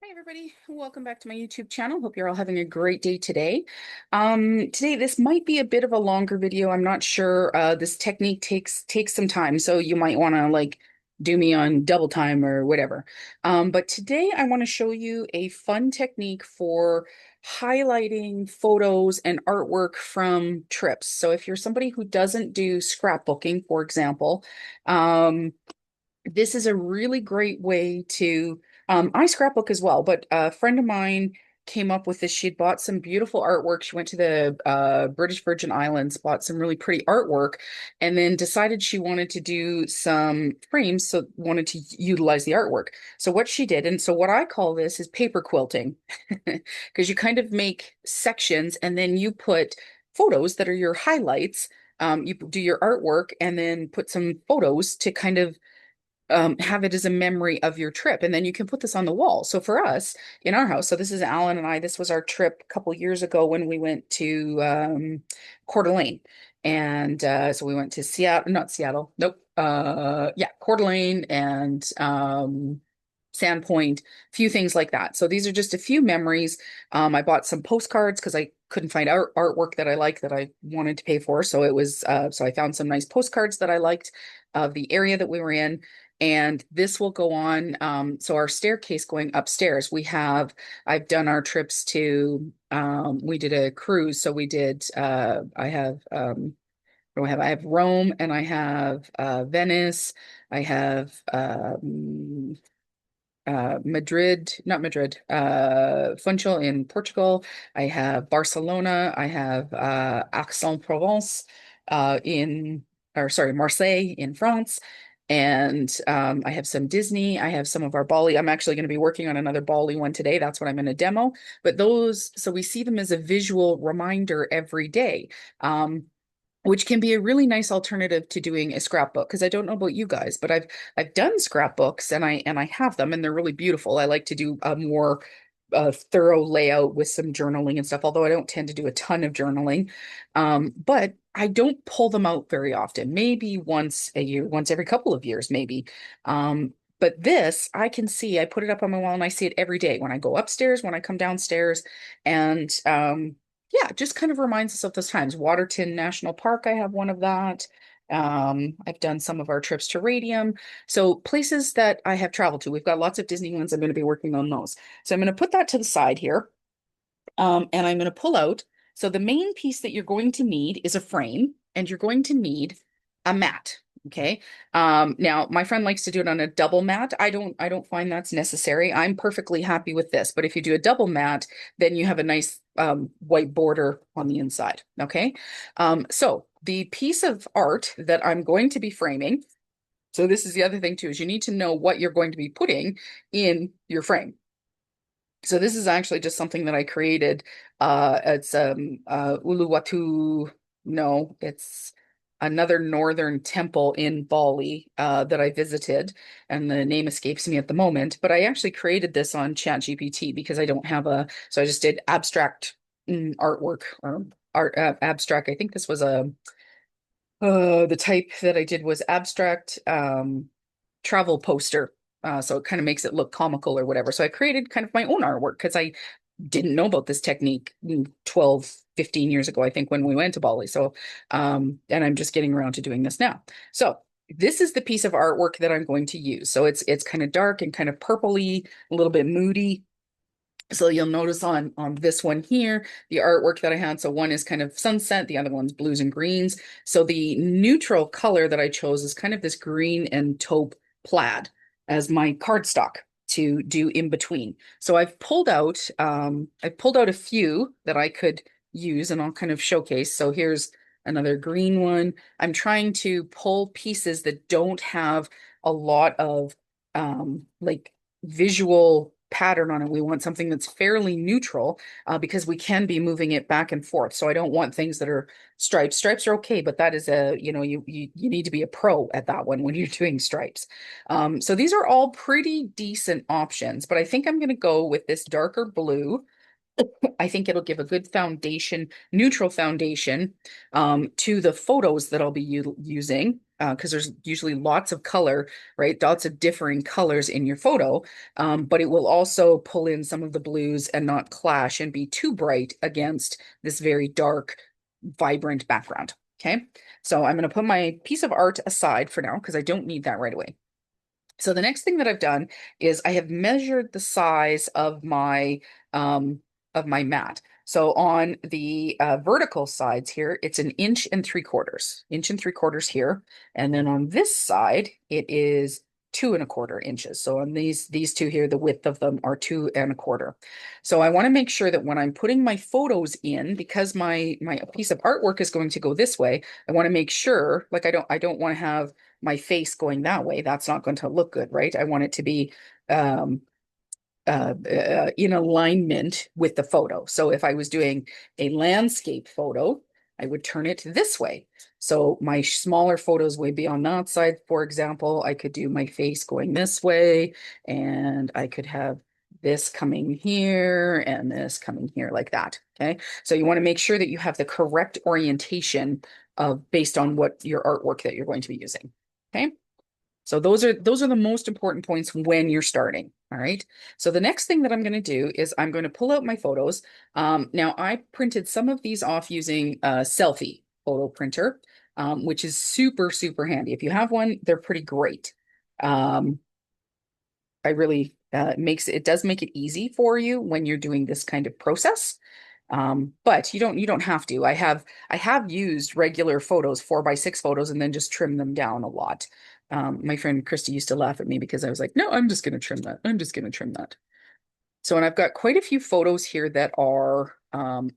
Hi everybody, welcome back to my YouTube channel. Hope you're all having a great day today. Today this might be a bit of a longer video. I'm not sure. This technique takes some time, so you might want to like do me on double time or whatever. But today I want to show you a fun technique for highlighting photos and artwork from trips. So if you're somebody who doesn't do scrapbooking, for example, um, this is a really great way to I scrapbook as well, but a friend of mine came up with this. She'd bought some beautiful artwork. She went to the British Virgin Islands, bought some really pretty artwork, and then decided she wanted to do some frames, so wanted to utilize the artwork. So what she did, and so what I call this is paper quilting, because you kind of make sections and then you put photos that are your highlights. You do your artwork and then put some photos to kind of have it as a memory of your trip. And then you can put this on the wall. So for us in our house, so this is Alan and I, this was our trip a couple years ago when we went to Coeur d'Alene. And so we went to Seattle, not Seattle, nope. Yeah, Coeur d'Alene and Sandpoint, a few things like that. So these are just a few memories. I bought some postcards because I couldn't find artwork that I like that I wanted to pay for. So it was so I found some nice postcards that I liked of the area that we were in. And this will go on. So our staircase going upstairs, I've done our trips to, we did a cruise. So we did, what do I have? I have Rome and I have Venice. I have Madrid, not Madrid, Funchal in Portugal. I have Barcelona. I have Aix-en-Provence or sorry, Marseille in France. And I have some Disney. I have some of our Bali. I'm actually going to be working on another Bali one today. That's what I'm going to demo. But those, so we see them as a visual reminder every day. Which can be a really nice alternative to doing a scrapbook. Because I don't know about you guys, but I've done scrapbooks and I have them and they're really beautiful. I like to do a more thorough layout with some journaling and stuff, although I don't tend to do a ton of journaling. But I don't pull them out very often, maybe once a year, once every couple of years, maybe. But this I can see, I put it up on my wall and I see it every day when I go upstairs, when I come downstairs. And yeah, just kind of reminds us of those times. Waterton National Park, I have one of that. I've done some of our trips to Radium. So places that I have traveled to, we've got lots of Disney ones. I'm going to be working on those. So I'm going to put that to the side here. And I'm going to pull out. So the main piece that you're going to need is a frame, and you're going to need a mat. Okay. Now my friend likes to do it on a double mat. I don't find that's necessary. I'm perfectly happy with this. But if you do a double mat, then you have a nice white border on the inside. Okay. So the piece of art that I'm going to be framing. So this is the other thing too, is you need to know what you're going to be putting in your frame. So this is actually just something that I created. It's Uluwatu. No, it's another northern temple in Bali that I visited, and the name escapes me at the moment. But I actually created this on ChatGPT because I don't have a. So I just did abstract artwork or art abstract. I think this was a the type that I did was abstract travel poster. So it kind of makes it look comical or whatever. So I created kind of my own artwork because I didn't know about this technique 12, 15 years ago, I think, when we went to Bali. So, and I'm just getting around to doing this now. So this is the piece of artwork that I'm going to use. So it's kind of dark and kind of purpley, a little bit moody. So you'll notice on this one here, the artwork that I had. So one is kind of sunset, the other one's blues and greens. So the neutral color that I chose is kind of this green and taupe plaid as my cardstock to do in between. So I've pulled out a few that I could use and I'll kind of showcase. So here's another green one. I'm trying to pull pieces that don't have a lot of like visual pattern on it. We want something that's fairly neutral because we can be moving it back and forth. So I don't want things that are stripes. Stripes are okay, but that is you need to be a pro at that one when you're doing stripes. So these are all pretty decent options, but I think I'm going to go with this darker blue. I think it'll give a good foundation, neutral foundation to the photos that I'll be using. because there's usually lots of color, right? Lots of differing colors in your photo, but it will also pull in some of the blues and not clash and be too bright against this very dark, vibrant background. Okay, so I'm going to put my piece of art aside for now because I don't need that right away. So the next thing that I've done is I have measured the size of my mat. So on the vertical sides here, it's an inch and three quarters here, and then on this side, it is 2.25 inches. So on these two here, the width of them are 2.25. So I want to make sure that when I'm putting my photos in, because my piece of artwork is going to go this way, I want to make sure, like I don't want to have my face going that way. That's not going to look good, right? I want it to be um, in alignment with the photo. So if I was doing a landscape photo, I would turn it this way. So my smaller photos would be on that side. For example, I could do my face going this way, and I could have this coming here and this coming here like that. Okay. So you want to make sure that you have the correct orientation of based on what your artwork that you're going to be using. Okay. So those are the most important points when you're starting. All right. So the next thing that I'm going to do is I'm going to pull out my photos. Now I printed some of these off using a selfie photo printer, which is super, super handy. If you have one, they're pretty great. Um, I really it does make it easy for you when you're doing this kind of process. But you don't have to. I have used regular photos, 4x6 photos, and then just trim them down a lot. My friend Christy used to laugh at me because I was like, no, I'm just going to trim that. I'm just going to trim that. So, and I've got quite a few photos here that are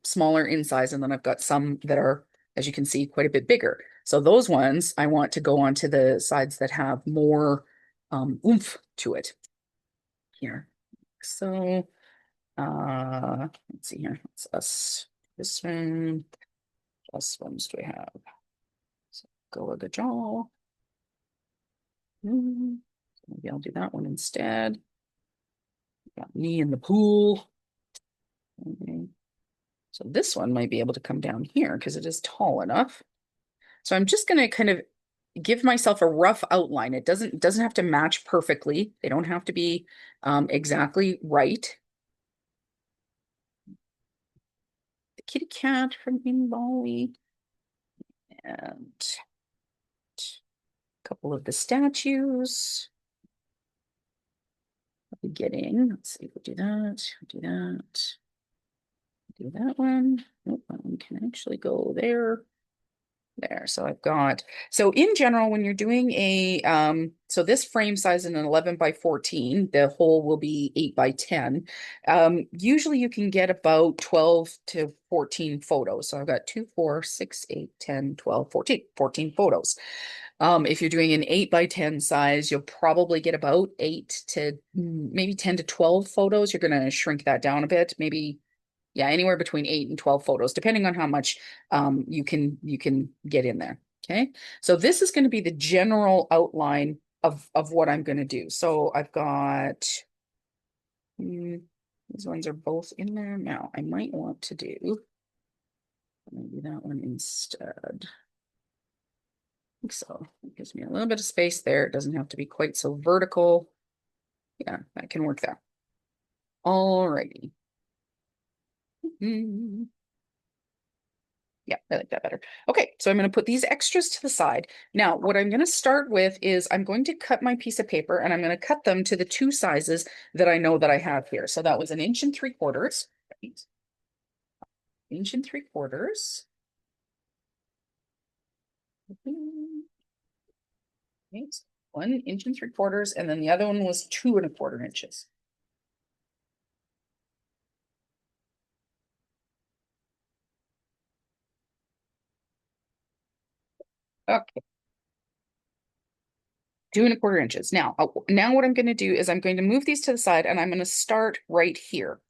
smaller in size, and then I've got some that are, as you can see, quite a bit bigger. So those ones I want to go onto the sides that have more oomph to it here. So, let's see here. It's us. This one. What ones do we have? So go with the jaw. Maybe I'll do that one instead. Got me in the pool. Okay. So this one might be able to come down here because it is tall enough. So I'm just going to kind of give myself a rough outline. It doesn't have to match perfectly. They don't have to be exactly right. The kitty cat from Involvy and a couple of the statues. Getting, let's see, we'll do that, do that, do that one. Nope, that one can actually go there. There. So I've got, so in general, when you're doing so this frame size is an 11x14, the hole will be 8x10. Usually you can get about 12 to 14 photos. So I've got 2, 4, 6, 8, 10, 12, 14, 14 photos. If you're doing an 8x10 size, you'll probably get about 8 to maybe 10 to 12 photos. You're going to shrink that down a bit, maybe, yeah, anywhere between 8 and 12 photos, depending on how much you can get in there. Okay, so this is going to be the general outline of what I'm going to do. So I've got these ones are both in there now. I might want to do maybe that one instead. Think so. It gives me a little bit of space there. It doesn't have to be quite so vertical. Yeah, that can work there. Alrighty. Yeah, I like that better. Okay, so I'm going to put these extras to the side. Now, what I'm going to start with is I'm going to cut my piece of paper and I'm going to cut them to the two sizes that I know that I have here. So that was 1.75 inches. Right? 1.75 inches. Right. 1.75 inches, and then the other one was 2.25 inches. Okay, 2.25 inches. Now what I'm going to do is I'm going to move these to the side and I'm going to start right here.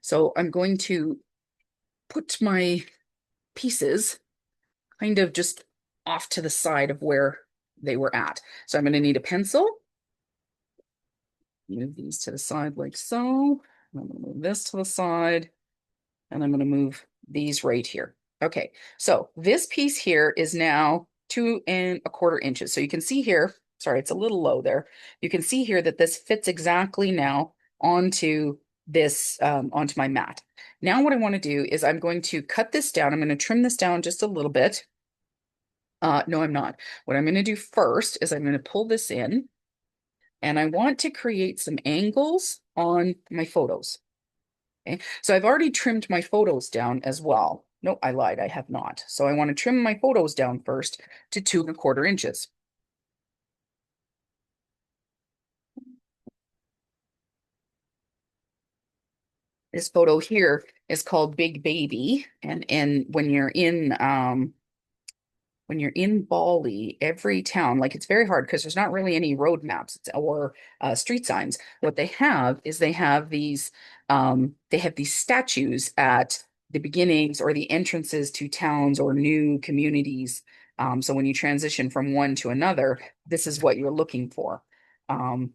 So I'm going to put my pieces kind of just off to the side of where they were at. So I'm going to need a pencil. Move these to the side like so. I'm going to move this to the side and I'm going to move these right here. Okay, so this piece here is now 2¼ inches. So you can see here, sorry, it's a little low there. You can see here that this fits exactly now onto this, onto my mat. Now what I want to do is I'm going to cut this down. I'm going to trim this down just a little bit. No, I'm not. What I'm going to do first is I'm going to pull this in and I want to create some angles on my photos. Okay, so I've already trimmed my photos down as well. No, I lied, I have not. So I want to trim my photos down first to 2¼ inches. This photo here is called Big Baby, and when you're in Bali, every town, like it's very hard because there's not really any road maps or street signs. What they have is they have these statues at the beginnings or the entrances to towns or new communities. So when you transition from one to another, this is what you're looking for. Um,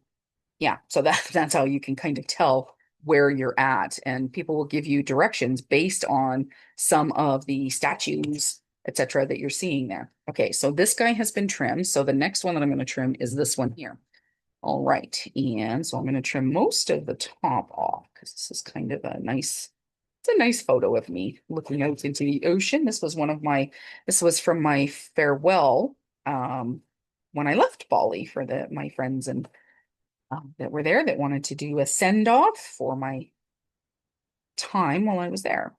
yeah, so that's how you can kind of tell where you're at, and people will give you directions based on some of the statues, etc., that you're seeing there. Okay, so this guy has been trimmed. So the next one that I'm going to trim is this one here. All right, and so I'm going to trim most of the top off because this is kind of a nice, it's a nice photo of me looking out into the ocean. This was from my farewell when I left Bali for my friends and that were there that wanted to do a send off for my time while I was there.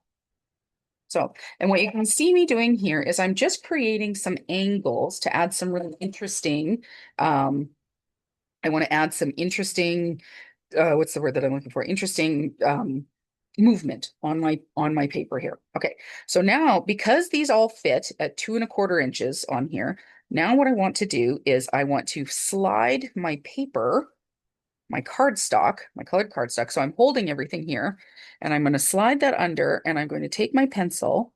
So, and what you can see me doing here is I'm just creating some angles to add some really interesting, I want to add some interesting, what's the word that I'm looking for? Interesting, movement on my paper here. Okay. So now because these all fit at 2¼ inches on here, now what I want to do is I want to slide my paper, my cardstock, my colored cardstock. So I'm holding everything here and I'm going to slide that under and I'm going to take my pencil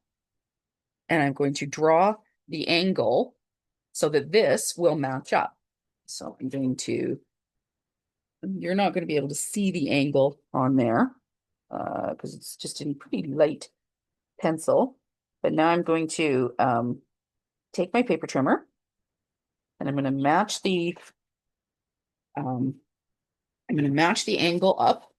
and I'm going to draw the angle so that this will match up. So I'm going to, you're not going to be able to see the angle on there because it's just in pretty light pencil. But now I'm going to take my paper trimmer and um, I'm going to match the angle up.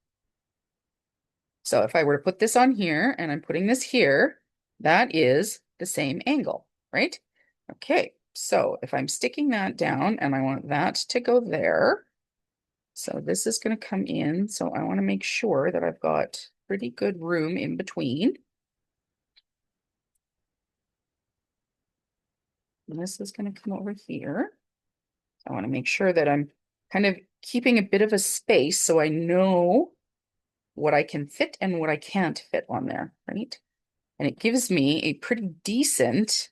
So if I were to put this on here and I'm putting this here, that is the same angle, right? Okay, so if I'm sticking that down and I want that to go there, so this is going to come in. So I want to make sure that I've got pretty good room in between. And this is going to come over here. I want to make sure that I'm kind of keeping a bit of a space so I know what I can fit and what I can't fit on there, right? And it gives me a pretty decent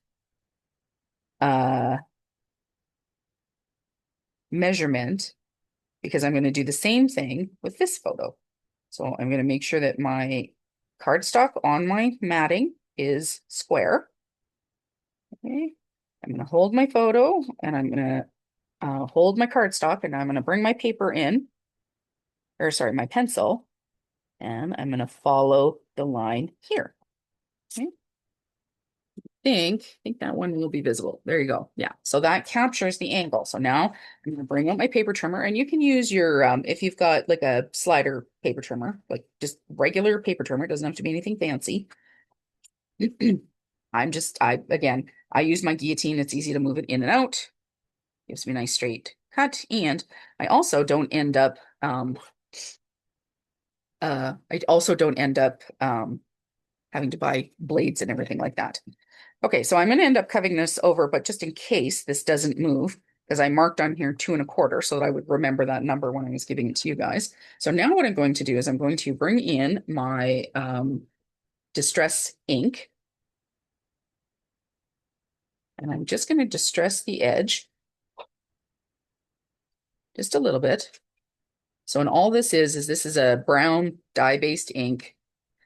measurement because I'm going to do the same thing with this photo. So I'm going to make sure that my cardstock on my matting is square. Okay. I'm going to hold my photo and I'm going to hold my cardstock and I'm going to bring my paper in, or sorry, my pencil, and I'm going to follow the line here. Okay. I think that one will be visible. There you go. Yeah. So that captures the angle. So now I'm going to bring out my paper trimmer and you can use your, if you've got like a slider paper trimmer, like just regular paper trimmer, it doesn't have to be anything fancy. Again, I use my guillotine. It's easy to move it in and out. Gives me a nice straight cut. And I also don't end up, having to buy blades and everything like that. Okay, so I'm going to end up cutting this over, but just in case this doesn't move, because I marked on here 2¼ so that I would remember that number when I was giving it to you guys. So now what I'm going to do is I'm going to bring in my distress ink, and I'm just going to distress the edge just a little bit. So, and all this is this is a brown dye-based ink,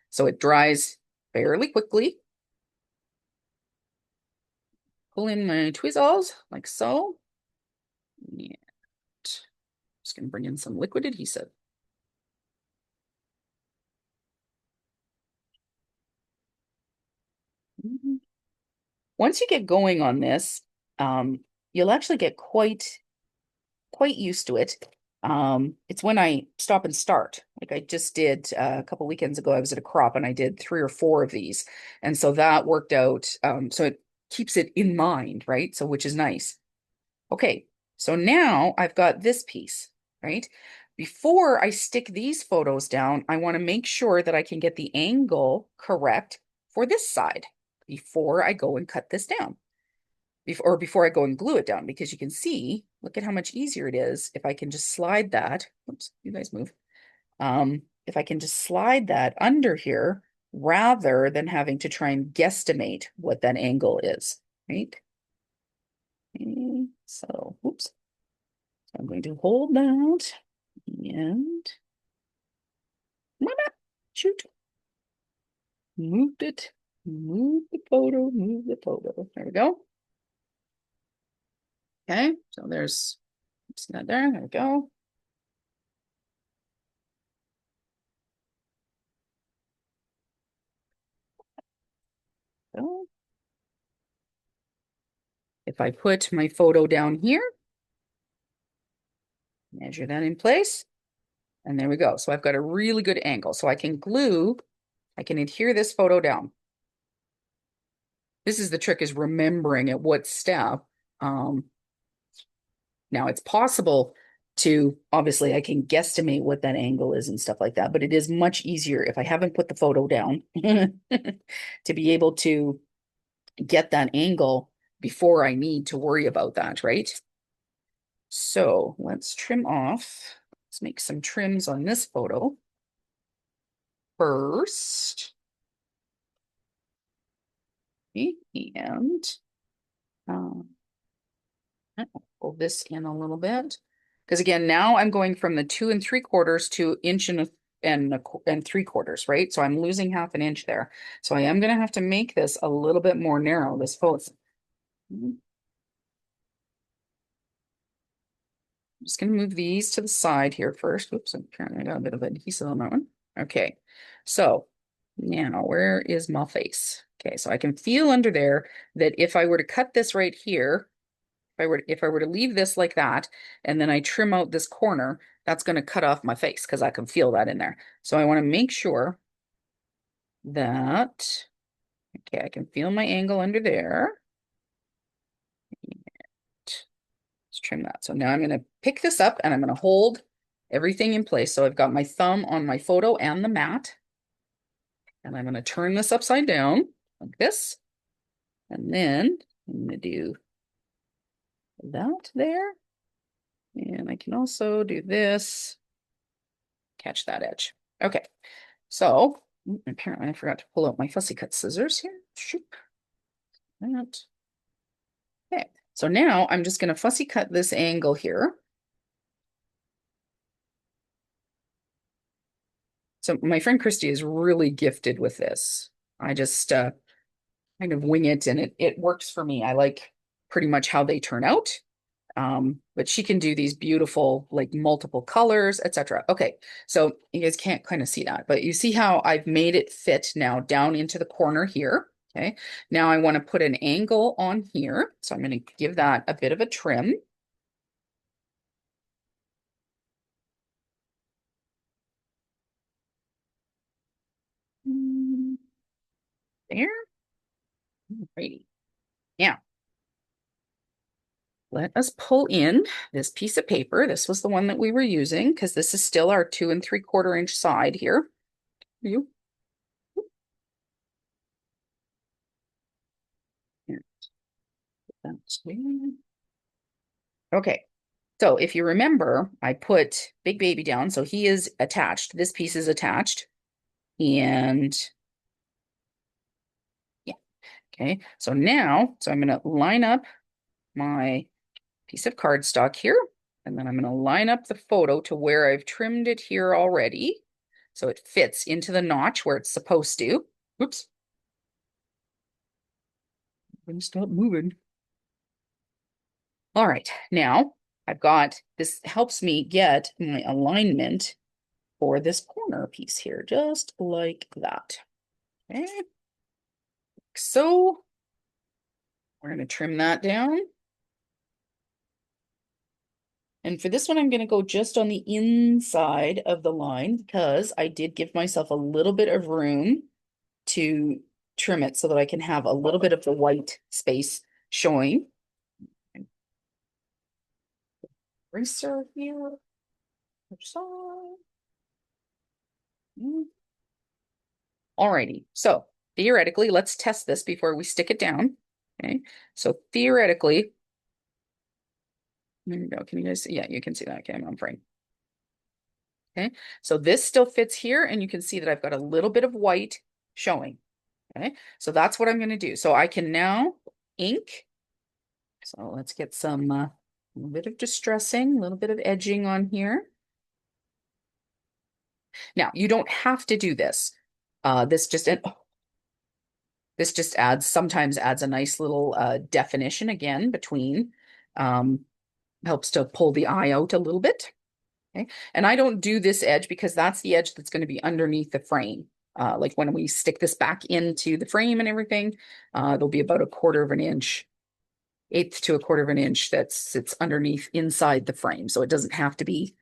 so it dries fairly quickly. Pull in my tweezers like so. Yeah. Just going to bring in some liquid adhesive. Once you get going on this, um, you'll actually get quite used to it. It's when I stop and start. Like I just did a couple weekends ago, I was at a crop and I did 3 or 4 of these. And so that worked out. So it keeps it in mind, right? So which is nice. Okay, so now I've got this piece, right? Before I stick these photos down, I want to make sure that I can get the angle correct for this side before I go and cut this down. Before I go and glue it down, because you can see, look at how much easier it is if I can just slide that. Oops, you guys move. If I can just slide that under here rather than having to try and guesstimate what that angle is, right? Okay, so, oops. So I'm going to hold that and shoot, moved it, move the photo, move the photo. There we go. Okay, so there's, see that there, there we go. So if I put my photo down here, measure that in place, and there we go. So I've got a really good angle. So I can glue, I can adhere this photo down. This is the trick, is remembering at what step. Um, Now it's possible to, obviously I can guesstimate what that angle is and stuff like that, but it is much easier if I haven't put the photo down to be able to get that angle before I need to worry about that, right? So let's trim off. Let's make some trims on this photo first. And um, pull this in a little bit. Because again, now I'm going from the 2 3/4 to inch and 3/4, right? So I'm losing half an inch there. So I am going to have to make this a little bit more narrow, this photo. I'm just going to move these to the side here first. Oops, apparently I got a bit of adhesive on that one. Okay, so now where is my face? Okay, so I can feel under there that if I were to cut this right here, if I were to leave this like that, and then I trim out this corner, that's going to cut off my face because I can feel that in there. So I want to make sure that, okay, I can feel my angle under there. Let's trim that. So now I'm going to pick this up and I'm going to hold everything in place. So I've got my thumb on my photo and the mat, and I'm going to turn this upside down like this. And then I'm going to do that there. And I can also do this, catch that edge. Okay, so apparently I forgot to pull out my fussy cut scissors here. Shoot. That. Okay, so now I'm just going to fussy cut this angle here. So my friend Christy is really gifted with this. I just kind of wing it, and it works for me. I like pretty much how they turn out. But she can do these beautiful, like multiple colors, etc. Okay, so you guys can't kind of see that, but you see how I've made it fit now down into the corner here. Okay, now I want to put an angle on here. So I'm going to give that a bit of a trim. There. Alrighty. Now, let us pull in this piece of paper. This was the one that we were using because this is still our 2 3/4 inch side here. You. Here. That's okay. So if you remember, I put Big Baby down. So he is attached. This piece is attached. And yeah. Okay. So now, so I'm going to line up my piece of cardstock here. And then I'm going to line up the photo to where I've trimmed it here already. So it fits into the notch where it's supposed to. Oops. I'm going to stop moving. All right. Now I've got, this helps me get my alignment for this corner piece here, just like that. Okay. So we're going to trim that down. And for this one, I'm going to go just on the inside of the line because I did give myself a little bit of room to trim it so that I can have a little bit of the white space showing. Eraser here. Which side? Alrighty, so theoretically, let's test this before we stick it down. Okay, so theoretically, there you go. Can you guys see? Yeah, you can see that. Okay, I'm on frame. Okay, so this still fits here, and you can see that I've got a little bit of white showing. Okay, so that's what I'm going to do. So I can now ink. So let's get some a little bit of distressing, a little bit of edging on here. Now, you don't have to do this. This just sometimes adds a nice little definition again between, um, helps to pull the eye out a little bit. Okay. And I don't do this edge because that's the edge that's going to be underneath the frame. Like when we stick this back into the frame and everything, there'll be about a quarter of an inch, eighth to a quarter of an inch that sits underneath inside the frame. So it doesn't have to be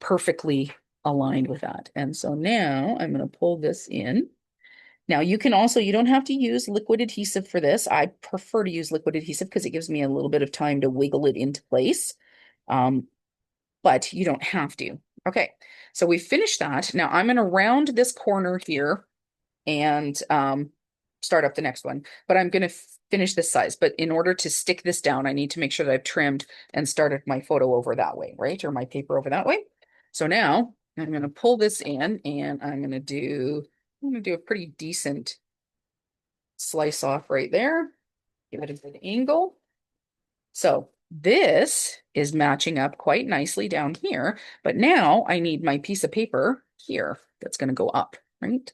perfectly aligned with that. And so now I'm going to pull this in. Now you can also, you don't have to use liquid adhesive for this. I prefer to use liquid adhesive because it gives me a little bit of time to wiggle it into place. But you don't have to. Okay, so we finished that. Now I'm going to round this corner here and start up the next one. But I'm going to finish this size. But in order to stick this down, I need to make sure that I've trimmed and started my photo over that way, right? Or my paper over that way. So now I'm going to pull this in and I'm going to do a pretty decent slice off right there. Give it a good angle. So this is matching up quite nicely down here, but now I need my piece of paper here that's going to go up, right?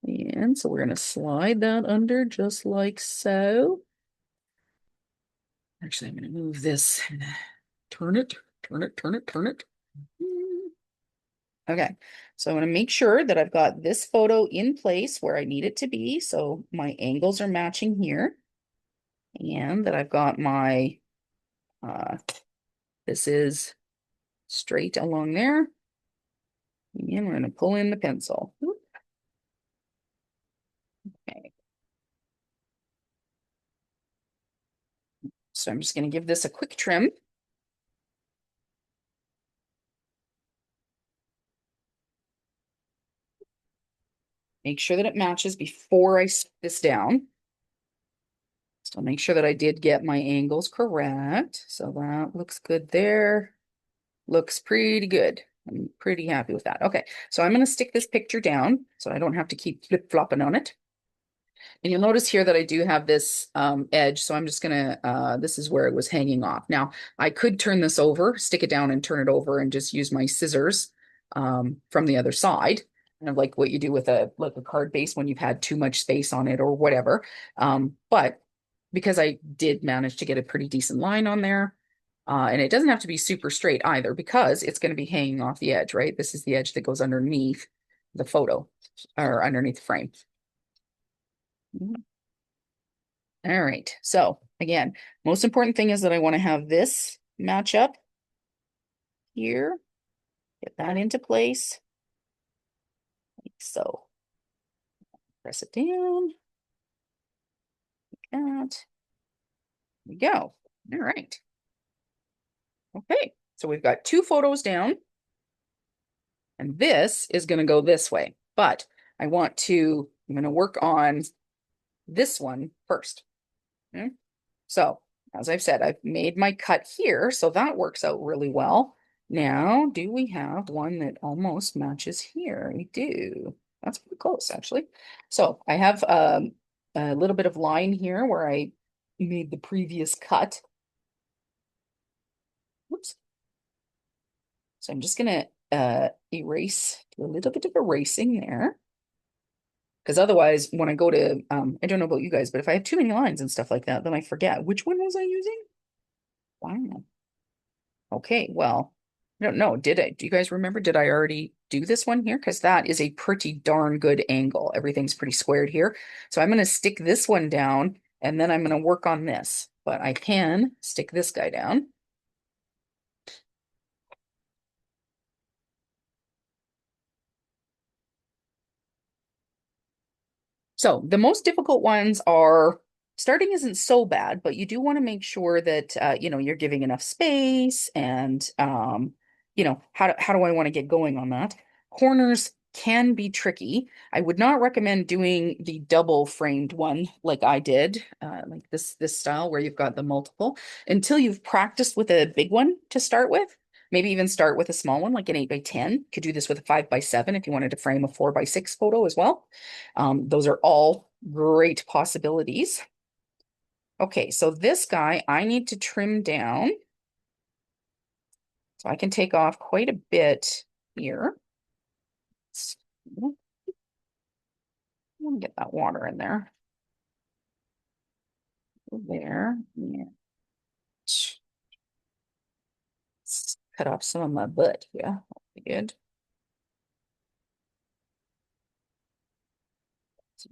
And so we're going to slide that under just like so. Actually, I'm going to move this and turn it, turn it, turn it, turn it. Okay, so I'm going to make sure that I've got this photo in place where I need it to be. So my angles are matching here. And that I've got my, this is straight along there. And we're going to pull in the pencil. Okay. So I'm just going to give this a quick trim. Make sure that it matches before I stick this down. So make sure that I did get my angles correct. So that looks good there. Looks pretty good. I'm pretty happy with that. Okay, so I'm going to stick this picture down so I don't have to keep flip-flopping on it. And you'll notice here that I do have this edge, so I'm just gonna, this is where it was hanging off. Now, I could turn this over, stick it down and turn it over and just use my scissors from the other side, kind of like what you do with like a card base when you've had too much space on it or whatever. But because I did manage to get a pretty decent line on there, and it doesn't have to be super straight either because it's going to be hanging off the edge, right? This is the edge that goes underneath the photo or underneath the frame. All right. So again, most important thing is that I want to have this match up here. Get that into place. Like so. Press it down. Like that. There we go. All right. Okay. So we've got two photos down. And this is going to go this way. But I'm going to work on this one first. Okay? So as I've said, I've made my cut here, so that works out really well. Now, do we have one that almost matches here? We do. That's pretty close, actually. So I have a little bit of line here where I made the previous cut. Whoops. So I'm just gonna erase, do a little bit of erasing there. Because otherwise, when I go to, I don't know about you guys, but if I have too many lines and stuff like that, then I forget. Which one was I using? Wow. Okay, well, I don't know. Do you guys remember? Did I already do this one here? Because that is a pretty darn good angle. Everything's pretty squared here. So I'm going to stick this one down and then I'm going to work on this. But I can stick this guy down. So the most difficult ones are starting isn't so bad, but you do want to make sure that you're giving enough space and how do I want to get going on that? Corners can be tricky. I would not recommend doing the double framed one like I did, like this style where you've got the multiple until you've practiced with a big one to start with. Maybe even start with a small one, like an 8 by 10. Could do this with a 5 by 7 if you wanted to frame a 4 by 6 photo as well. Those are all great possibilities. Okay, so this guy I need to trim down. So I can take off quite a bit here. Let me get that water in there. There. Yeah. Cut off some of my butt. Yeah, that'll be good. So,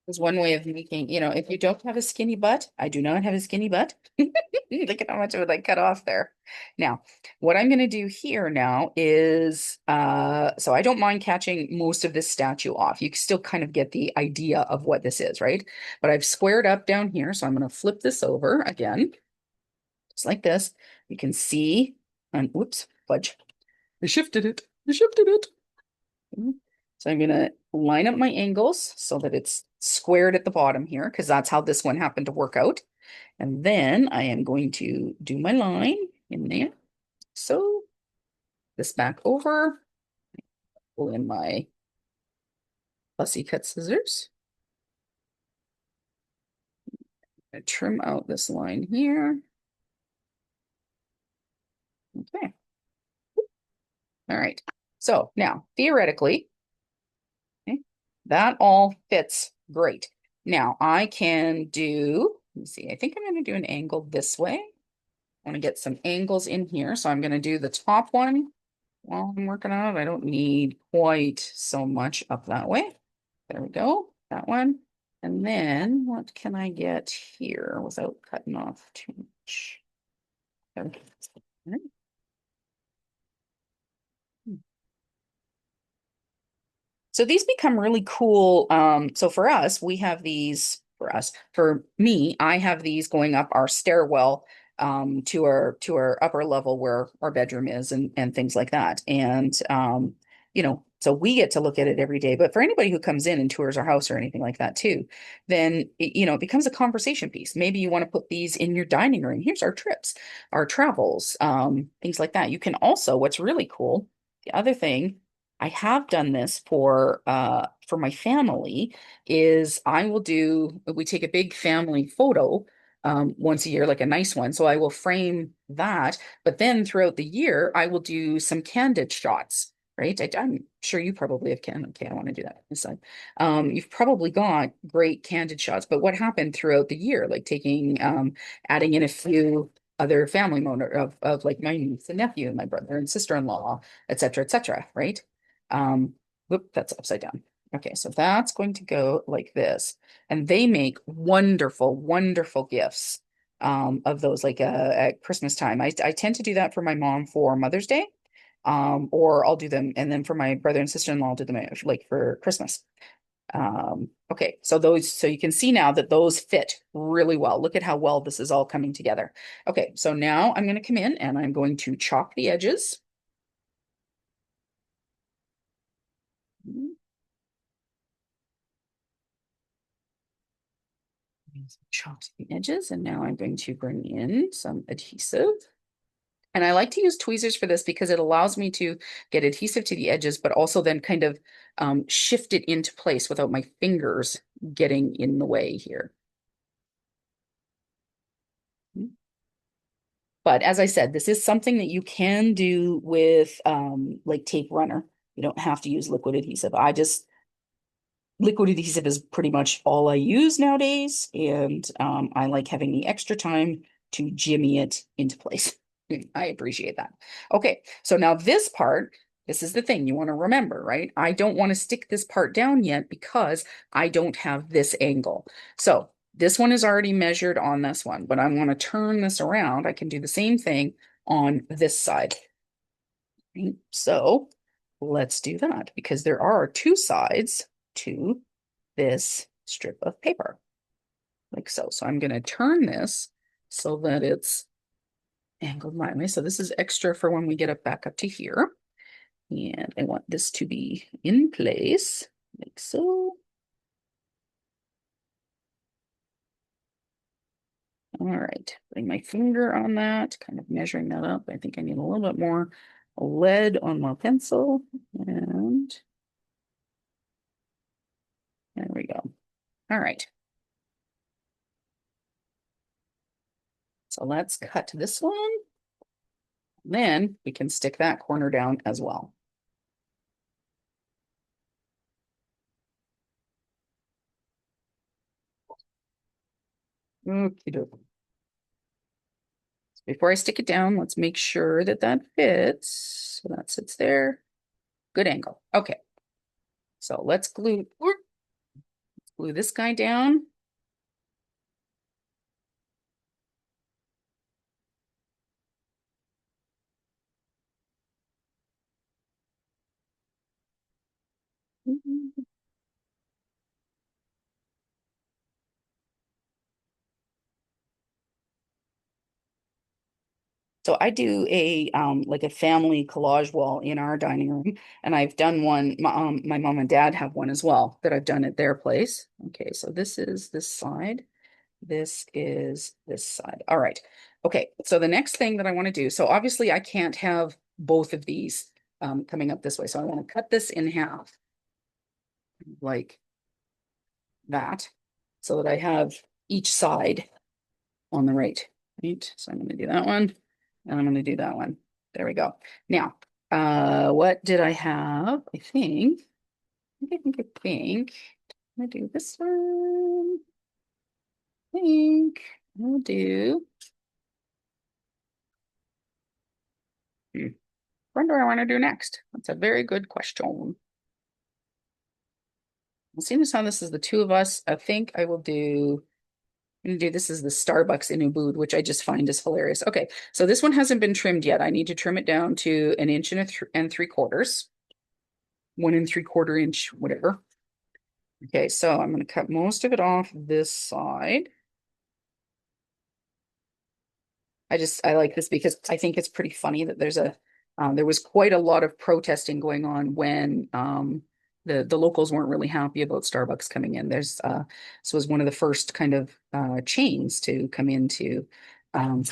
is one way of making, if you don't have a skinny butt, I do not have a skinny butt. Look at how much of it I cut off there. Now, what I'm going to do here now is, so I don't mind catching most of this statue off. You can still kind of get the idea of what this is, right? But I've squared up down here, so I'm going to flip this over again, just like this. You can see, and whoops, fudge. I shifted it. I shifted it. So I'm going to line up my angles so that it's squared at the bottom here, because that's how this one happened to work out. And then I am going to do my line in there. So this back over, pull in my fussy cut scissors. I trim out this line here. Okay. All right. So now theoretically, okay, that all fits great. Now I can do, let me see, I think I'm going to do an angle this way. I want to get some angles in here. So I'm going to do the top one while I'm working on it. I don't need quite so much up that way. There we go. That one. And then what can I get here without cutting off too much? Okay. So these become really cool. So for us, we have these for me, I have these going up our stairwell to our upper level where our bedroom is and things like that. And so we get to look at it every day. But for anybody who comes in and tours our house or anything like that too, then it becomes a conversation piece. Maybe you want to put these in your dining room. Here's our trips, our travels, things like that. You can also, what's really cool, the other thing I have done this for my family is we take a big family photo once a year, like a nice one. So I will frame that, but then throughout the year, I will do some candid shots, right? I'm sure you probably have okay, I don't want to do that this side. You've probably got great candid shots, but what happened throughout the year, like adding in a few other family moments of like my niece and nephew, my brother and sister-in-law, et cetera, right? Whoop, that's upside down. Okay, so that's going to go like this. And they make wonderful, wonderful gifts of those like at Christmas time. I tend to do that for my mom for Mother's Day. Or I'll do them, and then for my brother and sister-in-law, I'll do them like for Christmas. Okay, so you can see now that those fit really well. Look at how well this is all coming together. Okay, so now I'm going to come in and I'm going to chalk the edges. Chopped the edges, and now I'm going to bring in some adhesive. And I like to use tweezers for this because it allows me to get adhesive to the edges, but also then kind of shift it into place without my fingers getting in the way here. But as I said, this is something that you can do with like tape runner. You don't have to use liquid adhesive. Liquid adhesive is pretty much all I use nowadays, and I like having the extra time to jimmy it into place. I appreciate that. Okay, so now this is the thing you want to remember, right? I don't want to stick this part down yet because I don't have this angle. So this one is already measured on this one, but I want to turn this around. I can do the same thing on this side. Right? So let's do that because there are two sides to this strip of paper, like so. So I'm going to turn this so that it's angled my way. So this is extra for when we get it back up to here. And I want this to be in place, like so. All right, putting my finger on that, kind of measuring that up. I think I need a little bit more lead on my pencil. And there we go. All right. So let's cut this one. Then we can stick that corner down as well. Okie dokie. Before I stick it down, let's make sure that that fits. So that sits there. Good angle. Okay. So let's glue this guy down. So I do a like a family collage wall in our dining room, and I've done one. My mom and dad have one as well that I've done at their place. Okay, so this is this side. This is this side. All right. Okay, so the next thing that I want to do, so obviously I can't have both of these coming up this way. So I want to cut this in half like that so that I have each side on the right. Right. So I'm going to do that one and I'm going to do that one. There we go. Now, what did I have? I think I'm going to do this one. I think I'll do. What do I want to do next? That's a very good question. Seeing as how this is the two of us, I think I will do. I'm gonna do this is the Starbucks in Ubud, which I just find is hilarious. Okay, so this one hasn't been trimmed yet. I need to trim it down to an inch and and 3/4, 1 3/4 inch, whatever. Okay, so I'm going to cut most of it off this side. I like this because I think it's pretty funny that there was quite a lot of protesting going on when the locals weren't really happy about Starbucks coming in. This was one of the first kind of chains to come into um,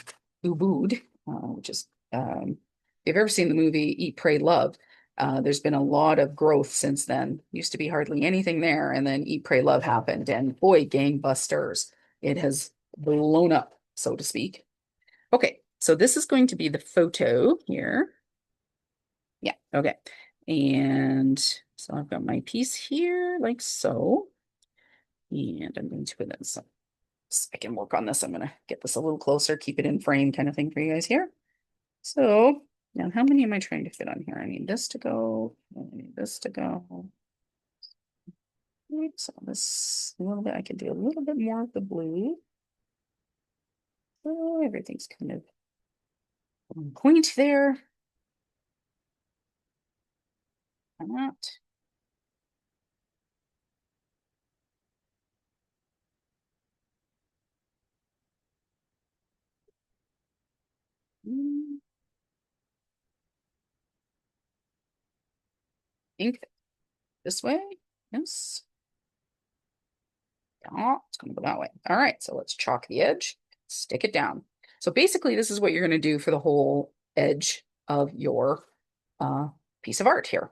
Ubud, which is if you've ever seen the movie Eat, Pray, Love. There's been a lot of growth since then. Used to be hardly anything there, and then Eat, Pray, Love happened, and boy, gangbusters! It has blown up, so to speak. Okay, so this is going to be the photo here. Yeah, okay. And so I've got my piece here, like so. And I'm going to put this up. So I can work on this. I'm going to get this a little closer, keep it in frame kind of thing for you guys here. So now how many am I trying to fit on here? I need this to go. I need this to go. So this a little bit, I could do a little bit more of the blue. So everything's kind of on point there. I'm not. Think this way. Yes. Yeah, it's going to go that way. All right, so let's chalk the edge, stick it down. So basically, this is what you're going to do for the whole edge of your uh, piece of art here,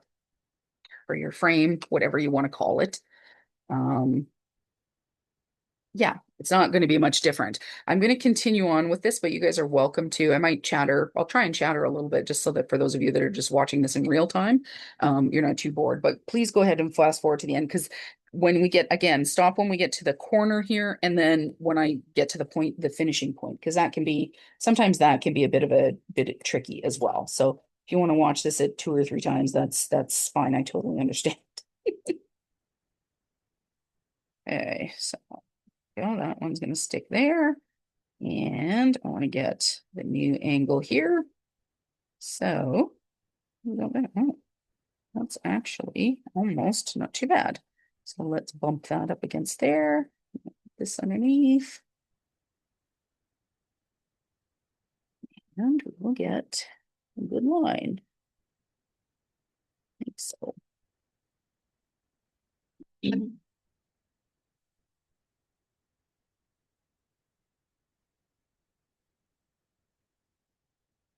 or your frame, whatever you want to call it. Um, yeah, it's not going to be much different. I'm going to continue on with this, but you guys are welcome to. I might chatter. I'll try and chatter a little bit just so that for those of you that are just watching this in real time, you're not too bored. But please go ahead and fast forward to the end because when we get, again, stop when we get to the corner here. And then when I get to the point, the finishing point, because sometimes that can be a bit tricky as well. So if you want to watch this at 2 or 3 times, that's fine. I totally understand. Okay, so that one's going to stick there. And I want to get the new angle here. So Oh, that's actually almost not too bad. So let's bump that up against there. This underneath, and we will get a good line. I think so.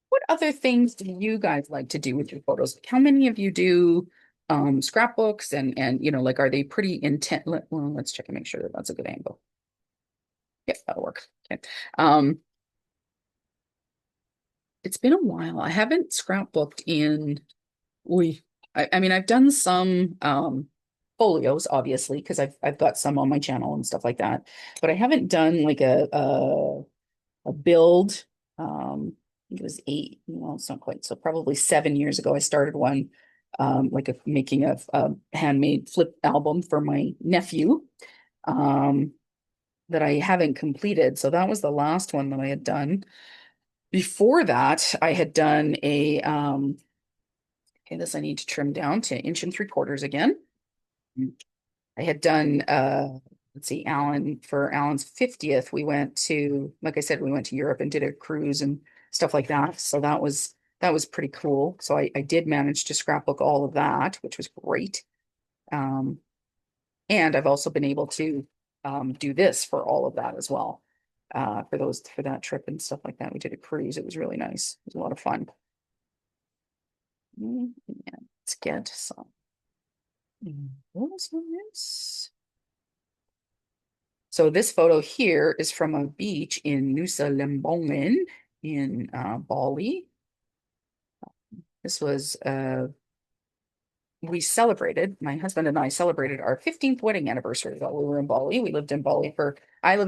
What other things do you guys like to do with your photos? Like, how many of you do scrapbooks and like are they pretty intent? Well, let's check and make sure that that's a good angle. Yep, that'll work. Okay. Um, it's been a while. I haven't scrapbooked in we I mean I've done some folios obviously because I've got some on my channel and stuff like that, but I haven't done like a build. I think it was eight, well, it's not quite, so probably 7 years ago, I started one, like making a handmade flip album for my nephew, um, that I haven't completed. So that was the last one that I had done. Before that, I had done okay, this I need to trim down to 1 3/4 again. I had done let's see, for Alan's 50th, we went to, like I said, we went to Europe and did a cruise and stuff like that. So that was pretty cool. So I did manage to scrapbook all of that, which was great. Um, and I've also been able to do this for all of that as well. For that trip and stuff like that. We did a cruise. It was really nice. It was a lot of fun. Yeah, let's get some. What was this? So this photo here is from a beach in Nusa Lembongan in Bali. This was my husband and I celebrated our 15th wedding anniversary while we were in Bali. I lived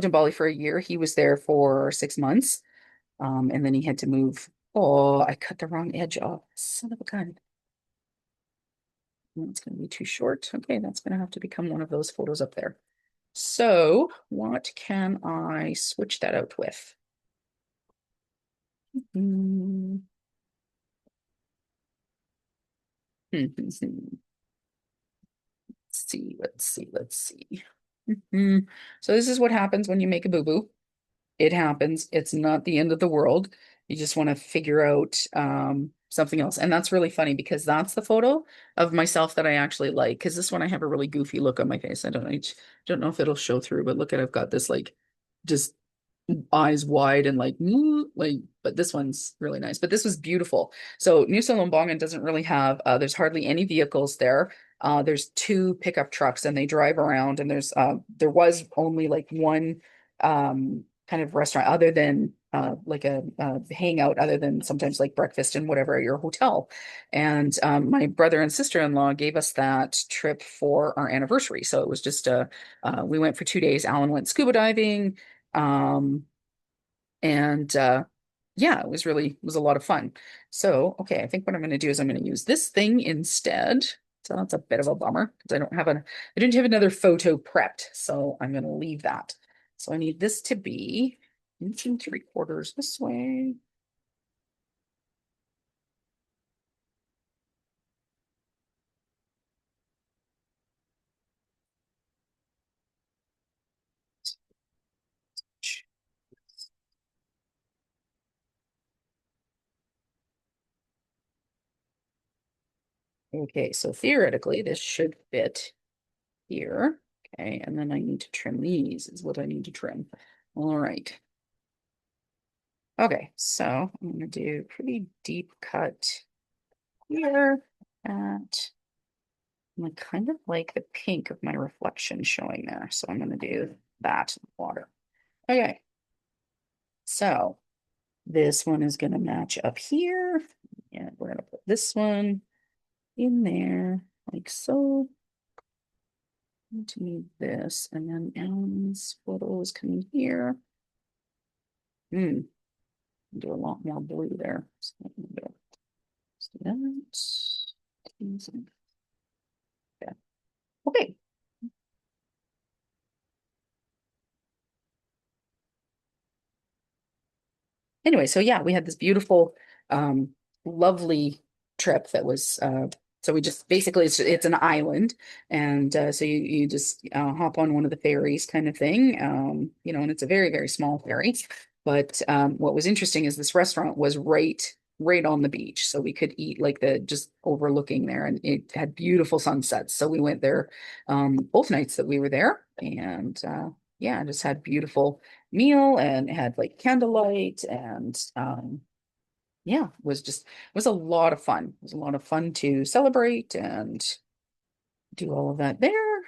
in Bali for a year. He was there for 6 months. And then he had to move. Oh, I cut the wrong edge off. Son of a gun. It's going to be too short. Okay, that's going to have to become one of those photos up there. So what can I switch that out with? Hmm. Let's let's see. So this is what happens when you make a boo-boo. It happens. It's not the end of the world. You just want to figure out something else. And that's really funny because that's the photo of myself that I actually like. Because this one I have a really goofy look on my face. I don't know if it'll show through, but look at I've got this like just eyes wide and like, but this one's really nice. But this was beautiful. So Nusa Lembongan doesn't really have, there's hardly any vehicles there. There's two pickup trucks and they drive around and there was only like one kind of restaurant other than like a hangout other than sometimes like breakfast and whatever at your hotel. And my brother and sister-in-law gave us that trip for our anniversary. So it was just we went for 2 days. Alan went scuba diving. Um, and yeah, it was a lot of fun. So, okay, I think what I'm going to do is I'm going to use this thing instead. So that's a bit of a bummer because I didn't have another photo prepped. So I'm going to leave that. So I need this to be 1 3/4 this way. Okay, so theoretically this should fit here. Okay, and then I need to trim these is what I need to trim. All right. Okay, so I'm going to do pretty deep cut here at I kind of like the pink of my reflection showing there. So I'm going to do that in the water. Okay, so this one is going to match up here. And we're going to put this one in there like so. To need this, and then Alan's photo is coming here. Do a lot more blue there. So I'm gonna do that. Yeah. Okay. Anyway, so yeah, we had this beautiful, lovely trip that was so we just basically it's an island, and so you just hop on one of the ferries kind of thing, and it's a very, very small ferry. But what was interesting is this restaurant was right on the beach, so we could eat like the just overlooking there, and it had beautiful sunsets. So we went there both nights that we were there, and yeah, just had beautiful meal and had like candlelight and yeah, it was a lot of fun. It was a lot of fun to celebrate and do all of that there,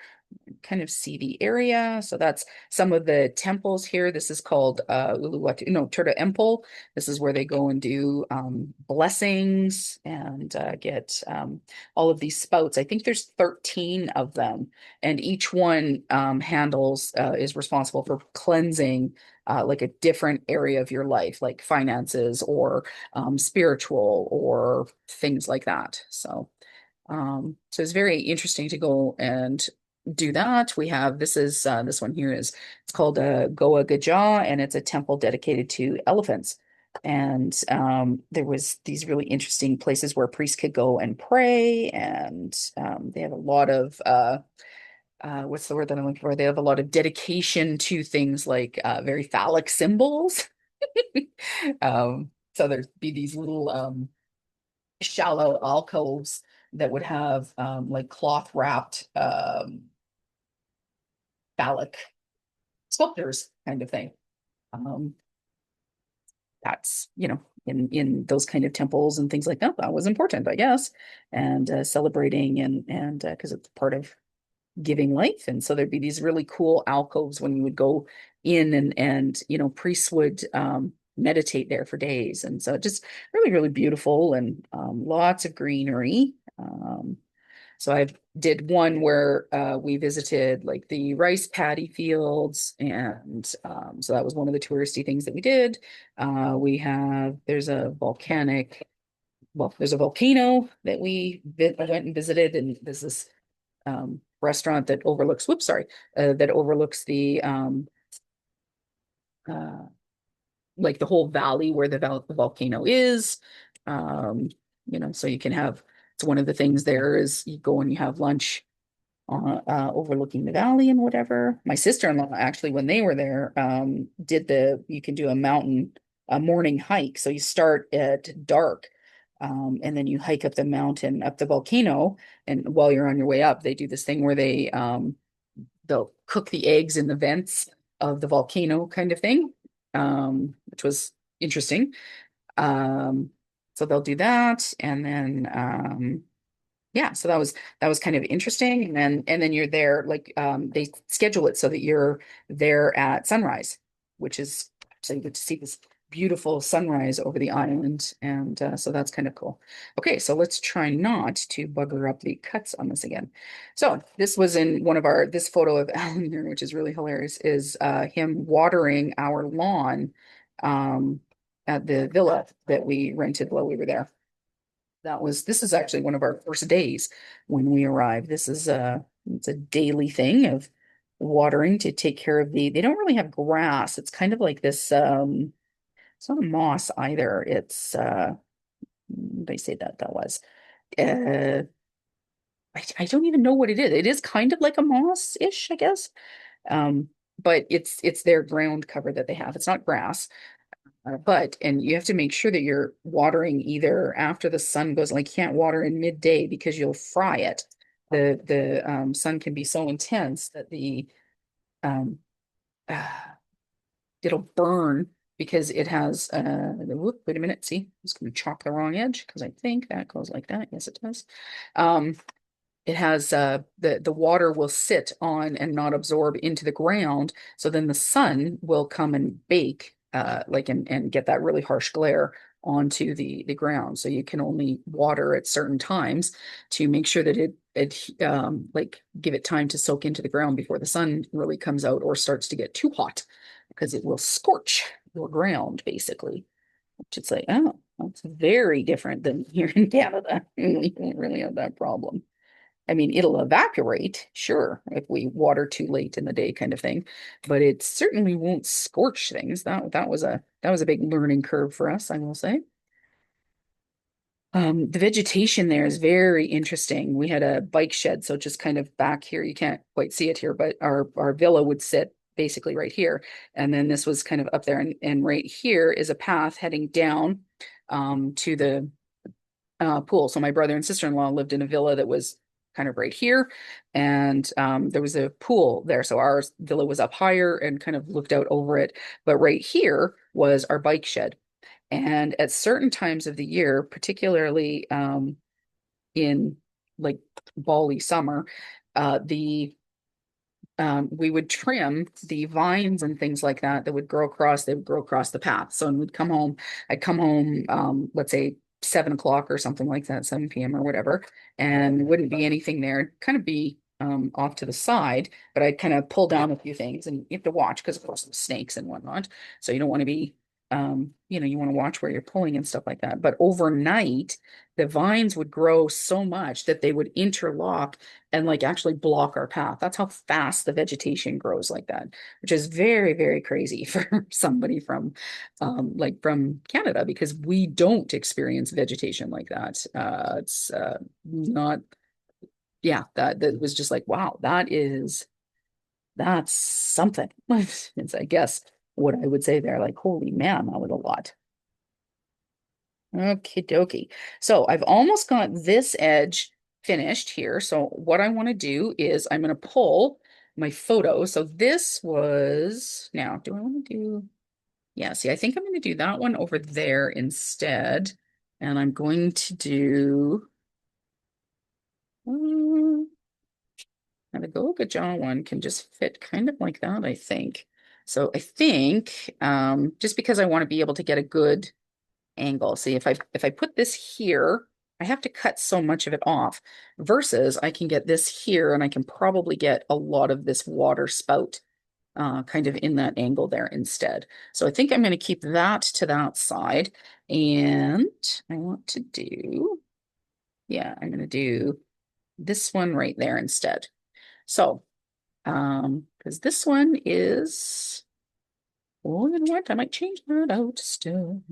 kind of see the area. So that's some of the temples here. This is called Uluwatu, no, Turda Empel. This is where they go and do blessings and get all of these spouts. I think there's 13 of them, and each one handles is responsible for cleansing like a different area of your life, like finances or spiritual or things like that. So it's very interesting to go and do that. We have this one here is it's called Goa Gaja, and it's a temple dedicated to elephants. And there was these really interesting places where priests could go and pray, and they have a lot of what's the word that I'm looking for? They have a lot of dedication to things like very phallic symbols. So there'd be these little shallow alcoves that would have like cloth wrapped phallic sculptures kind of thing. Um, that's, in those kind of temples and things like that, that was important, I guess, and celebrating and because it's part of giving life. And so there'd be these really cool alcoves when you would go in and priests would meditate there for days. And so just really, really beautiful and lots of greenery. So I did one where we visited like the rice paddy fields, and so that was one of the touristy things that we did. There's a volcano that I went and visited, and there's this restaurant that overlooks, whoops, sorry, that overlooks the uh, like the whole valley where the volcano is. Um, so you can have, it's one of the things there is you go and you have lunch overlooking the valley and whatever. My sister-in-law actually, when they were there, you can do a morning hike. So you start at dark, and then you hike up the mountain, up the volcano. And while you're on your way up, they do this thing where they'll cook the eggs in the vents of the volcano kind of thing, which was interesting. Um, so they'll do that, and then yeah, so that was kind of interesting. And then you're there, like they schedule it so that you're there at sunrise, which is so you get to see this beautiful sunrise over the island. And so that's kind of cool. Okay, so let's try not to bugger up the cuts on this again. So this was in this photo of Alan here, which is really hilarious, is him watering our lawn um, at the villa that we rented while we were there. This is actually one of our first days when we arrived. It's a daily thing of watering to take care of they don't really have grass. It's kind of like this, it's not a moss either. What did I say that was? Uh, I don't even know what it is. It is kind of like a moss-ish, I guess. Um, but it's their ground cover that they have. It's not grass. And you have to make sure that you're watering either after the sun goes, like you can't water in midday because you'll fry it. The sun can be so intense that the um uh, it'll burn because it has wait a minute, see, I'm just gonna chop the wrong edge because I think that goes like that. Yes, it does. Um it has the water will sit on and not absorb into the ground, so then the sun will come and bake like and get that really harsh glare onto the ground. So you can only water at certain times to make sure that it like give it time to soak into the ground before the sun really comes out or starts to get too hot, because it will scorch your ground basically. Which it's like, oh, that's very different than here in Canada. We don't really have that problem. I mean, it'll evaporate, sure, if we water too late in the day kind of thing, but it certainly won't scorch things. That was a big learning curve for us, I will say. The vegetation there is very interesting. We had a bike shed, so just kind of back here, you can't quite see it here, but our villa would sit basically right here. And then this was kind of up there, and right here is a path heading down to the pool. So my brother and sister-in-law lived in a villa that was kind of right here, and there was a pool there. So our villa was up higher and kind of looked out over it. But right here was our bike shed. And at certain times of the year, particularly in like Bali summer, the we would trim the vines and things like that that would grow across, they would grow across the path. So when we'd come home, I'd come home, let's say 7 o'clock or something like that, 7 p.m. or whatever, and there wouldn't be anything there. It'd kind of be off to the side, but I'd kind of pull down a few things, and you have to watch because of course there's snakes and whatnot. So you don't want to be you want to watch where you're pulling and stuff like that. But overnight, the vines would grow so much that they would interlock and like actually block our path. That's how fast the vegetation grows like that, which is very, very crazy for somebody from like from Canada because we don't experience vegetation like that. It's not, yeah, that was just like, wow, that's something. It's, I guess, what I would say there, like, holy man, that was a lot. Okie dokie. So I've almost got this edge finished here. So what I want to do is I'm going to pull my photo. So this was, now, do I want to do, yeah, see, I think I'm going to do that one over there instead. And I'm going to do, um, now the Goga Jaw one can just fit kind of like that, I think. So I think, just because I want to be able to get a good angle. See, if I put this here, I have to cut so much of it off versus I can get this here and I can probably get a lot of this water spout kind of in that angle there instead. So I think I'm going to keep that to that side. And I want to do, yeah, I'm going to do this one right there instead. So, because this one is, oh, you know what? I might change that out still.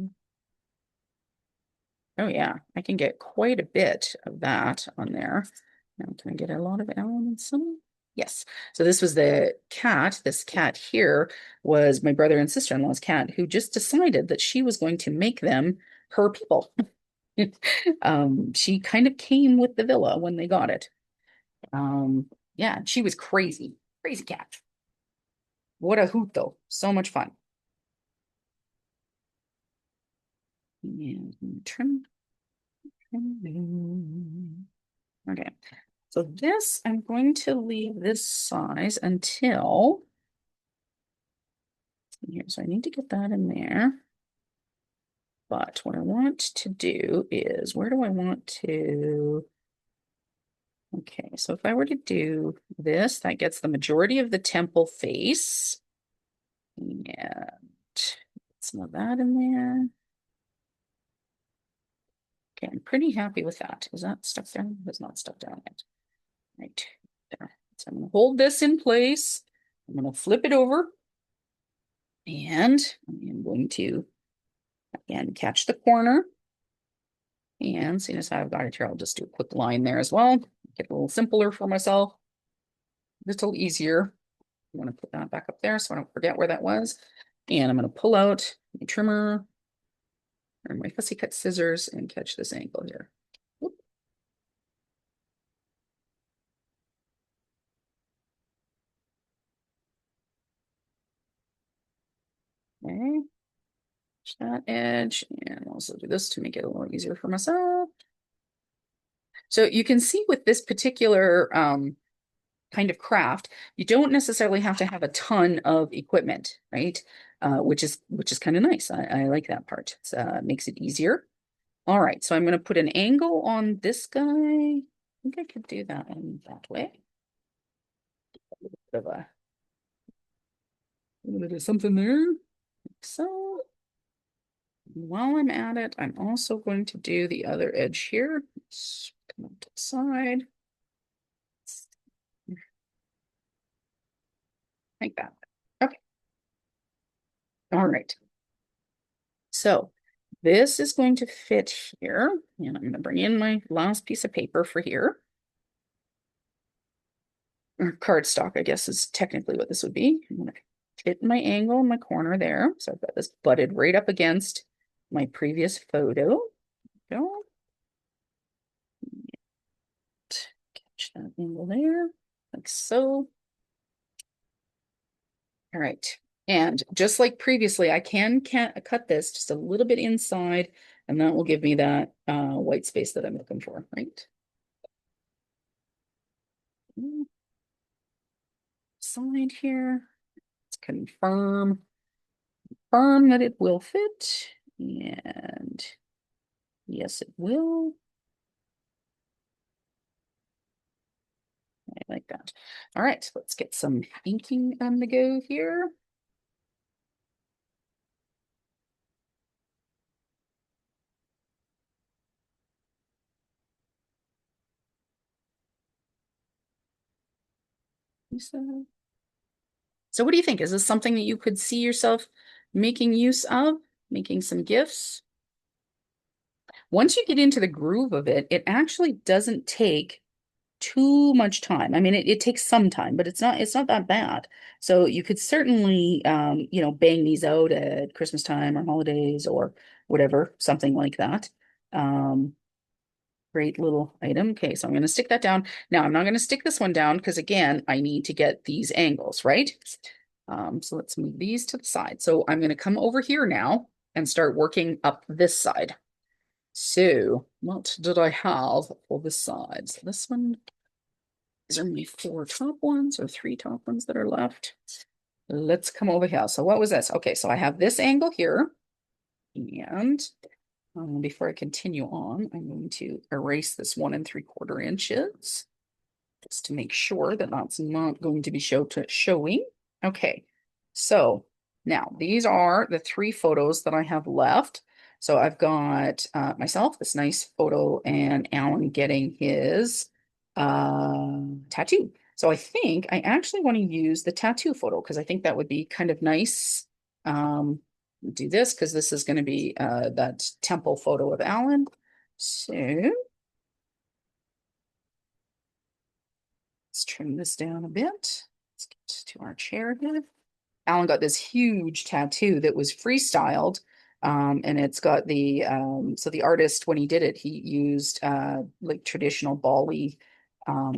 Oh yeah, I can get quite a bit of that on there. Now, can I get a lot of elements on? Yes. So this was the cat. This cat here was my brother and sister-in-law's cat who just decided that she was going to make them her people. She kind of came with the villa when they got it. Yeah, she was crazy, crazy cat. What a hoot though. So much fun. And trim. Okay. So this, I'm going to leave this size until here. So I need to get that in there. But what I want to do is, where do I want to? Okay, so if I were to do this, that gets the majority of the temple face. And some of that in there. Okay, I'm pretty happy with that. Is that stuck down? It's not stuck down yet. Right there. So I'm going to hold this in place. I'm going to flip it over. And I'm going to, again, catch the corner. And seeing as I've got it here, I'll just do a quick line there as well. Get it a little simpler for myself. A little easier. I want to put that back up there so I don't forget where that was. And I'm going to pull out my trimmer or my fussy cut scissors and catch this angle here. Whoop. Okay, catch that edge, and I'll also do this to make it a little easier for myself. So you can see with this particular kind of craft, you don't necessarily have to have a ton of equipment, right? Which is kind of nice. I like that part. It makes it easier. All right, so I'm going to put an angle on this guy. I think I could do that in that way. Bit of a little bit of something there. Like so while I'm at it, I'm also going to do the other edge here. Let's come up to the side. Like that. Okay. All right. So This is going to fit here, and I'm going to bring in my last piece of paper for here. Or cardstock, I guess is technically what this would be. I'm going to fit my angle in my corner there. So I've got this butted right up against my previous photo. Go. Catch that angle there, like so. All right. And just like previously, I can cut this just a little bit inside, and that will give me that white space that I'm looking for, right? Side here. Let's confirm that it will fit. And yes, it will. I like that. All right, let's get some inking on the go here. So what do you think? Is this something that you could see yourself making use of, making some gifts? Once you get into the groove of it, it actually doesn't take too much time. I mean, it takes some time, but it's not that bad. So you could certainly bang these out at Christmas time or holidays or whatever, something like that. Um, Great little item. Okay, so I'm going to stick that down. Now I'm not going to stick this one down because again, I need to get these angles, right? So let's move these to the side. So I'm going to come over here now and start working up this side. So what did I have for this side? So this one, these are my four top ones or three top ones that are left. Let's come over here. So what was this? Okay, so I have this angle here. And before I continue on, I'm going to erase this 1 3/4 inches just to make sure that that's not going to be showing. Okay, so now these are the three photos that I have left. So I've got myself, this nice photo, and Alan getting his tattoo. So I think I actually want to use the tattoo photo because I think that would be kind of nice. Do this because this is going to be that temple photo of Alan. So let's trim this down a bit. Let's get to our chair here. Alan got this huge tattoo that was freestyled. And it's got so the artist, when he did it, he used like traditional Bali uh,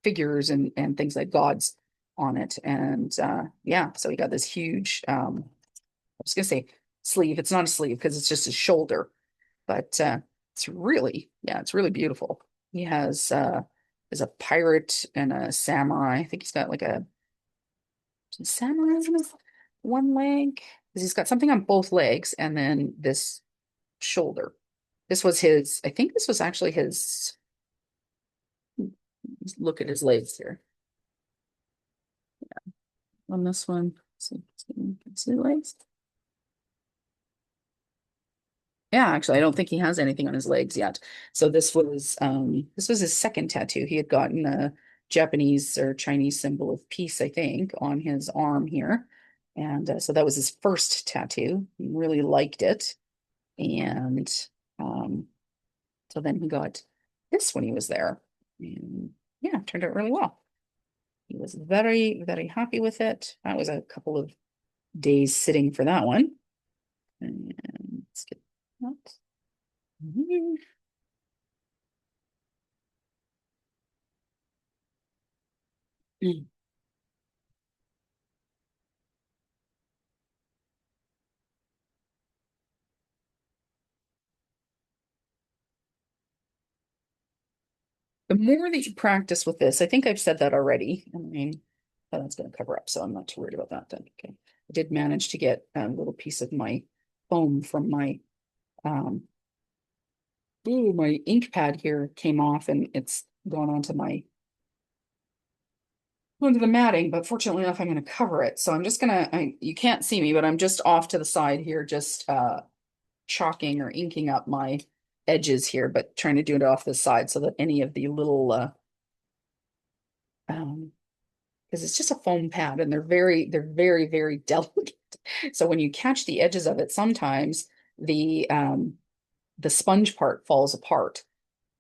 figures and things like gods on it. And yeah, so he got this huge, I was gonna say sleeve. It's not a sleeve because it's just his shoulder, but it's really beautiful. He has is a pirate and a samurai. I think he's got like a samurai on his one leg because he's got something on both legs and then this shoulder. This was his, I think this was actually his, look at his legs here. On this one, see the legs? Yeah, actually, I don't think he has anything on his legs yet. So this was his second tattoo. He had gotten a Japanese or Chinese symbol of peace, I think, on his arm here. And so that was his first tattoo. He really liked it. And um, so then he got this when he was there. And yeah, it turned out really well. He was very, very happy with it. That was a couple of days sitting for that one. And let's get that. The more that you practice with this, I think I've said that already. I mean, that's going to cover up, so I'm not too worried about that then. Okay. I did manage to get a little piece of my foam from um, my ink pad here came off and it's gone onto the matting, but fortunately enough, I'm going to cover it. So I'm just going to, you can't see me, but I'm just off to the side here, just chalking or inking up my edges here, but trying to do it off the side so that any of the little um, because it's just a foam pad and they're very delicate. So when you catch the edges of it, sometimes the sponge part falls apart.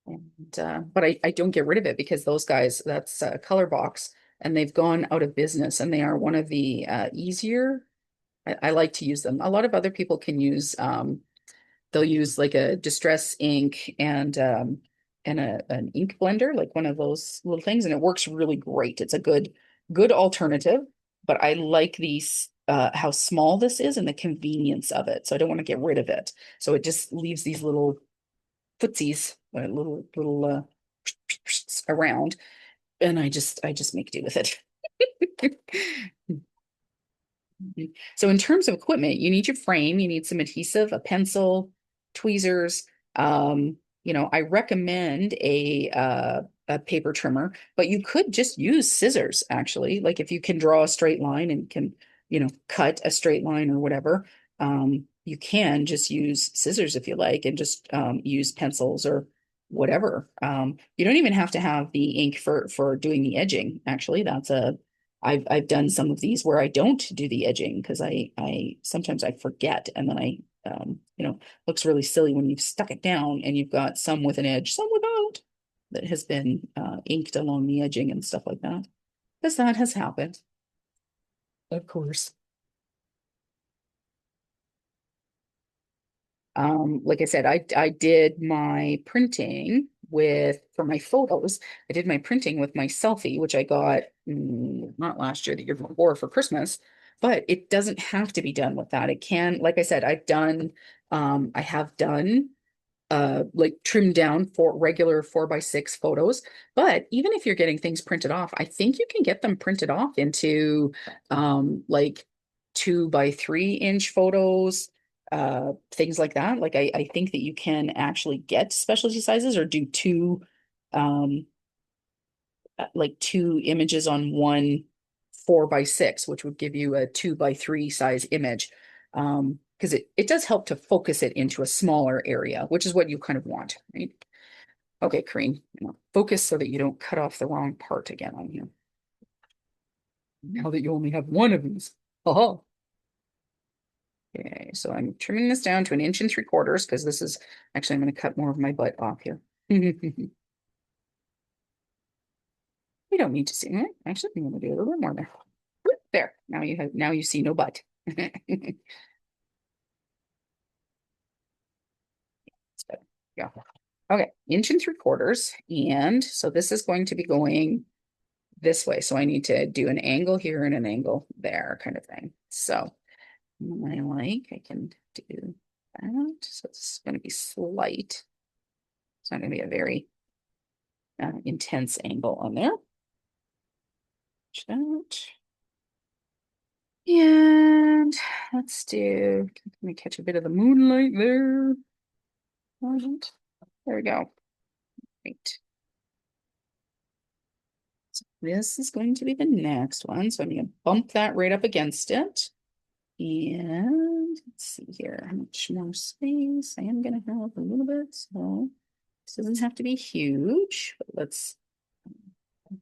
And but I don't get rid of it because those guys, that's Color Box, and they've gone out of business, and they are one of the easier. I like to use them. A lot of other people can use they'll use like a distress ink and an ink blender, like one of those little things, and it works really great. It's a good alternative, but I like these how small this is and the convenience of it. So I don't want to get rid of it. So it just leaves these little footsies, little around, and I just make do with it. So in terms of equipment, you need your frame, you need some adhesive, a pencil, tweezers. I recommend a paper trimmer, but you could just use scissors actually. Like if you can draw a straight line and can, cut a straight line or whatever, you can just use scissors if you like and just use pencils or whatever. You don't even have to have the ink for doing the edging. Actually, I've done some of these where I don't do the edging because I sometimes I forget and then looks really silly when you've stuck it down and you've got some with an edge, some without that has been inked along the edging and stuff like that. Because that has happened, of course. Like I said, I did my printing with for my photos. I did my printing with my selfie, which I got not last year, the year before for Christmas. But it doesn't have to be done with that. It can, like I said, I have done like trimmed down for regular 4x6 photos. But even if you're getting things printed off, I think you can get them printed off into like 2x3 inch photos, things like that. Like I think that you can actually get specialty sizes or do um like two images on one 4x6, which would give you a 2x3 size image. Because it does help to focus it into a smaller area, which is what you kind of want, right? Okay, Kareen, focus so that you don't cut off the wrong part again on you. Now that you only have one of these. Oh, okay. So I'm trimming this down to 1 3/4 inches because this is actually I'm going to cut more of my butt off here. We don't need to see it. Actually, I'm going to do a little bit more there. There. Now you see no butt. Yeah. Okay, 1 3/4 inches. And so this is going to be going this way. So I need to do an angle here and an angle there kind of thing. So I can do that. So it's going to be slight. It's not going to be a very intense angle on there. That. And let me catch a bit of the moonlight there. Right. There we go. Right. So this is going to be the next one. So I'm going to bump that right up against it. And let's see here, how much more space? I am going to have a little bit, so this doesn't have to be huge, but let's make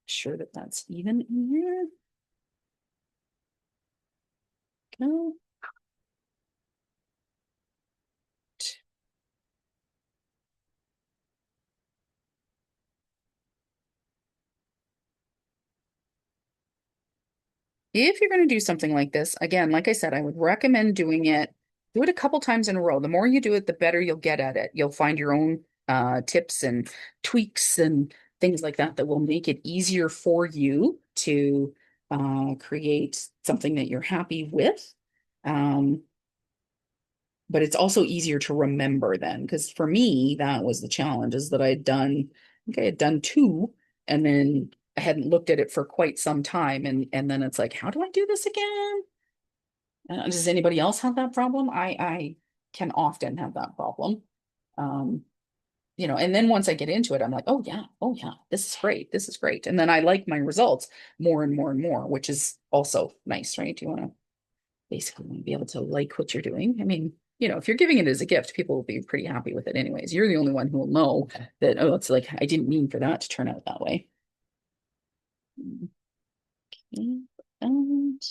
sure that that's even in here. Go. If you're going to do something like this, again, like I said, I would recommend do it a couple times in a row. The more you do it, the better you'll get at it. You'll find your own tips and tweaks and things like that that will make it easier for you to create something that you're happy with. Um, but it's also easier to remember then, because for me, that was the challenge is that I think I had done two, and then I hadn't looked at it for quite some time, and then it's like, how do I do this again? Does anybody else have that problem? I can often have that problem. Um, and then once I get into it, I'm like, oh yeah, this is great, this is great, and then I like my results more and more and more, which is also nice, right? You want to basically be able to like what you're doing. I mean, if you're giving it as a gift, people will be pretty happy with it anyways. You're the only one who will know that, oh, it's like, I didn't mean for that to turn out that way. Okay, and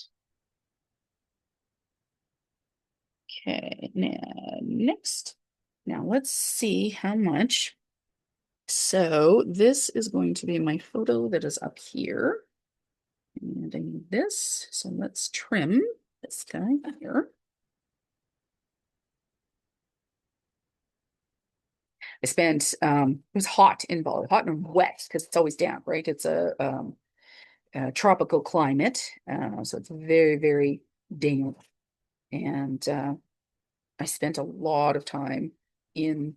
okay, now next. Now let's see how much. So this is going to be my photo that is up here. And I need this. So let's trim this guy here. I spent it was hot in Bali, hot and wet because it's always damp, right? It's a tropical climate, so it's very, very damp. And I spent a lot of time in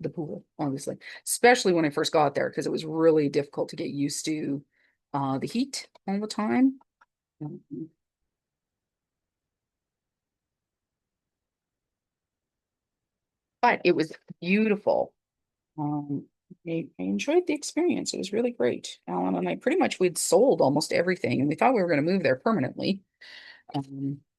the pool, obviously, especially when I first got there because it was really difficult to get used to the heat all the time. Mhm. But it was beautiful. Um, I enjoyed the experience. It was really great. Alan and I pretty much we'd sold almost everything, and we thought we were going to move there permanently.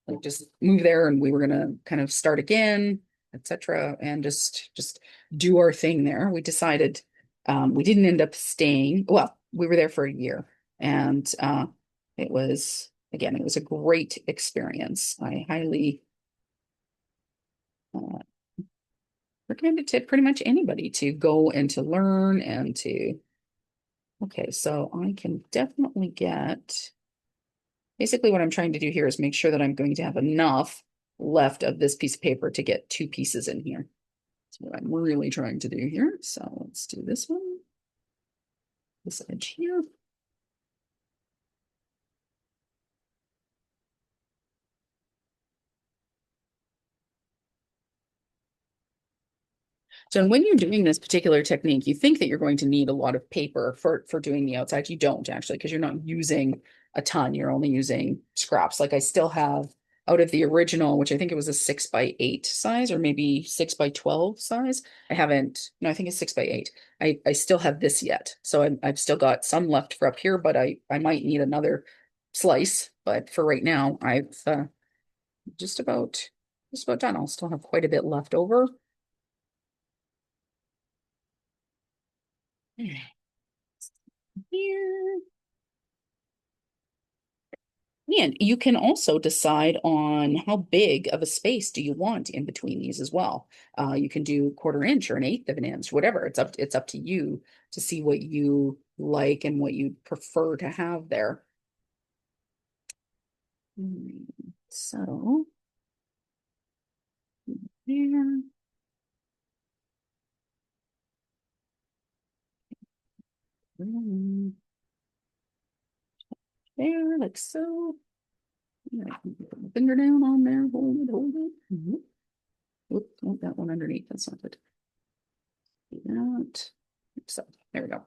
Like just move there, and we were going to kind of start again, etc., and just do our thing there. We decided we didn't end up staying. Well, we were there for a year, and it was again, it was a great experience. I highly uh, recommend it to pretty much anybody to go and to learn and to. Okay, so I can definitely get, basically what I'm trying to do here is make sure that I'm going to have enough left of this piece of paper to get two pieces in here. That's what I'm really trying to do here. So let's do this one, this edge here. So when you're doing this particular technique, you think that you're going to need a lot of paper for doing the outside. You don't actually, because you're not using a ton. You're only using scraps. Like I still have out of the original, which I think it was a 6 by 8 size or maybe 6 by 12 size. I haven't, no, I think it's 6 by 8. I still have this yet. So I've still got some left for up here, but I might need another slice. But for right now, I've just about just about done. I'll still have quite a bit left over. Here. And you can also decide on how big of a space do you want in between these as well. You can do 1/4 inch or an eighth of an inch, whatever. It's up to you to see what you like and what you prefer to have there. So there, mm, there, like so. Yeah, I can put my finger down on there, hold it, hold it. Whoop, oh, that one underneath. That's not good. Do that. So there we go.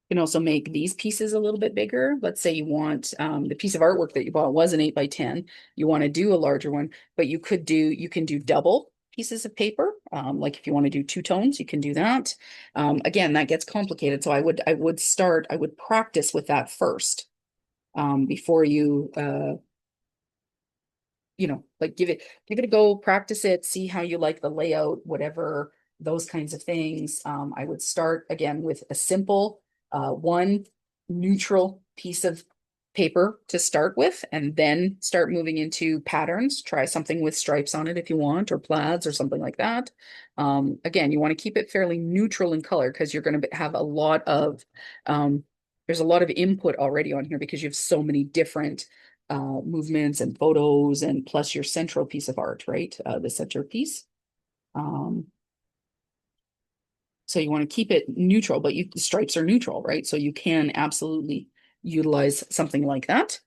You can also make these pieces a little bit bigger. Let's say you want the piece of artwork that you bought was an 8 by 10. You want to do a larger one, but you can do double pieces of paper. Like if you want to do two tones, you can do that. Again, that gets complicated. So I would practice with that first before like give it a go, practice it, see how you like the layout, whatever, those kinds of things. I would start again with a simple one neutral piece of paper to start with, and then start moving into patterns. Try something with stripes on it if you want, or plaids or something like that. Again, you want to keep it fairly neutral in color because you're going to have a lot of there's a lot of input already on here because you have so many different movements and photos, and plus your central piece of art, right? The center piece. Um, so you want to keep it neutral, but the stripes are neutral, right? So you can absolutely utilize something like that.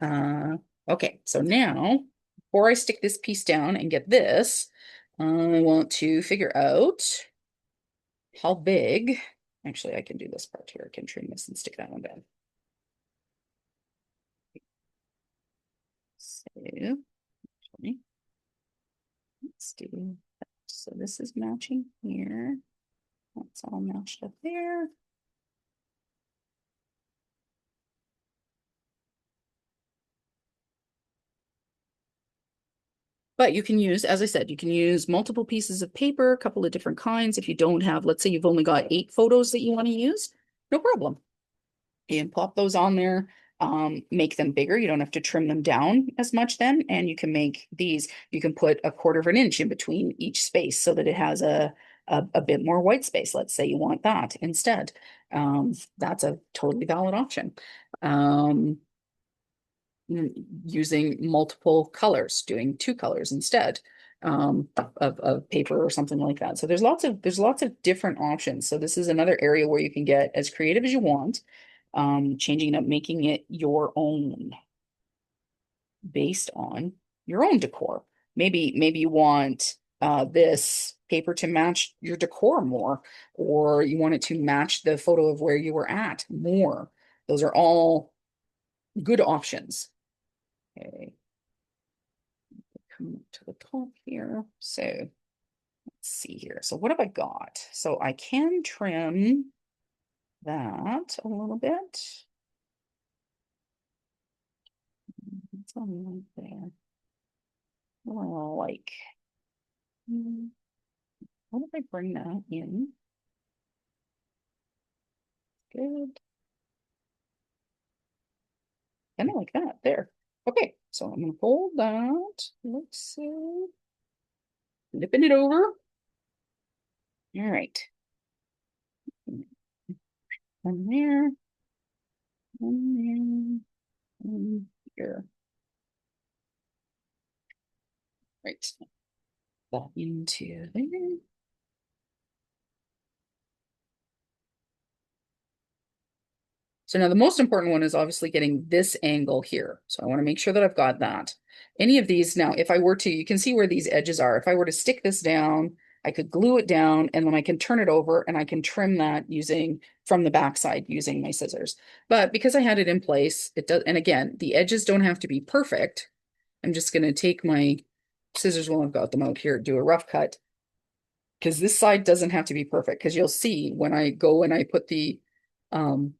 Uh, okay, so now before I stick this piece down and get this, I want to figure out how big. Actually, I can do this part here. I can trim this and stick that one down. So, let's do that. So this is matching here. That's all matched up there. But you can use, as I said, you can use multiple pieces of paper, a couple of different kinds. If you don't have, let's say you've only got 8 photos that you want to use, no problem. You can plop those on there, make them bigger. You don't have to trim them down as much then. And you can make these, you can put a quarter of an inch in between each space so that it has a bit more white space. Let's say you want that instead. That's a totally valid option. Um, Using multiple colors, doing 2 colors instead of paper or something like that. So there's lots of different options. So this is another area where you can get as creative as you want, changing it up, making it your own based on your own decor. Maybe you want this paper to match your decor more, or you want it to match the photo of where you were at more. Those are all good options. Okay, come to the top here. So let's see here. So what have I got? So I can trim that a little bit. It's on right there. Well, like, what if I bring that in? Good. Kind of like that. There. Okay, so I'm gonna hold that. Let's see. Flipping it over. All right. One there. One there. One here. Right. That into there. So now the most important one is obviously getting this angle here. So I want to make sure that I've got that. Any of these now, if I were to, you can see where these edges are. If I were to stick this down, I could glue it down and then I can turn it over and I can trim that using from the backside using my scissors. But because I had it in place, it does, and again, the edges don't have to be perfect. I'm just going to take my scissors while I've got them out here, do a rough cut because this side doesn't have to be perfect because you'll see when I go and I put the um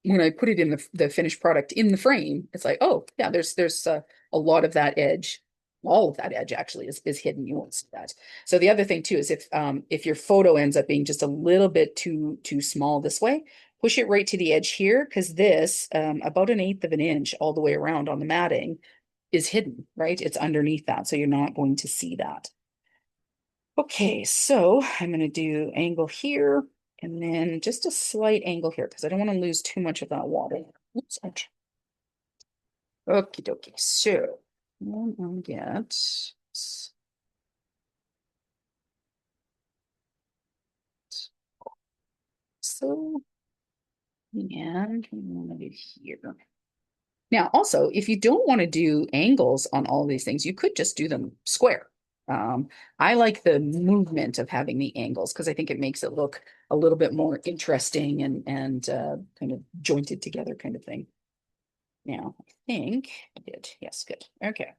when I put it in the finished product in the frame, it's like, oh yeah, there's a lot of that edge, all of that edge actually is hidden. You won't see that. So the other thing too is if your photo ends up being just a little bit too small this way, push it right to the edge here because this about 1/8 of an inch all the way around on the matting is hidden, right? It's underneath that, so you're not going to see that. Okay, so I'm going to do angle here and then just a slight angle here because I don't want to lose too much of that water. Oops. Okie dokie. So I'll get so and we want to do here. Now, also, if you don't want to do angles on all of these things, you could just do them square. I like the movement of having the angles because I think it makes it look a little bit more interesting and kind of jointed together kind of thing. Now, I think I did. Yes, good. Okay.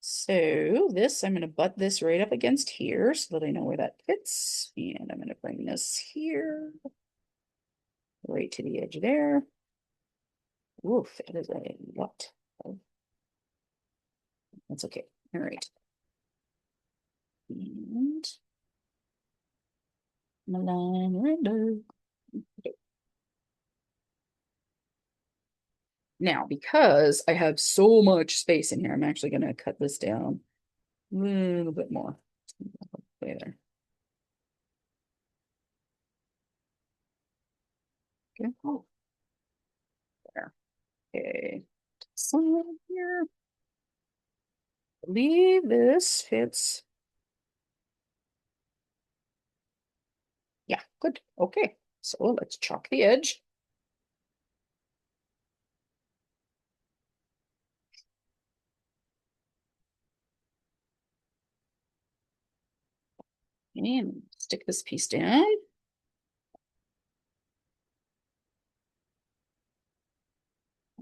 So this, I'm going to butt this right up against here so that I know where that fits. And I'm going to bring this here, right to the edge there. Oof, that is a lot. That's okay. All right. And Milan render. Now, because I have so much space in here, I'm actually going to cut this down a little bit more. Way there. Okay. Oh, there. Okay. Some here. I believe this fits. Yeah, good. Okay. So let's chalk the edge. And stick this piece down.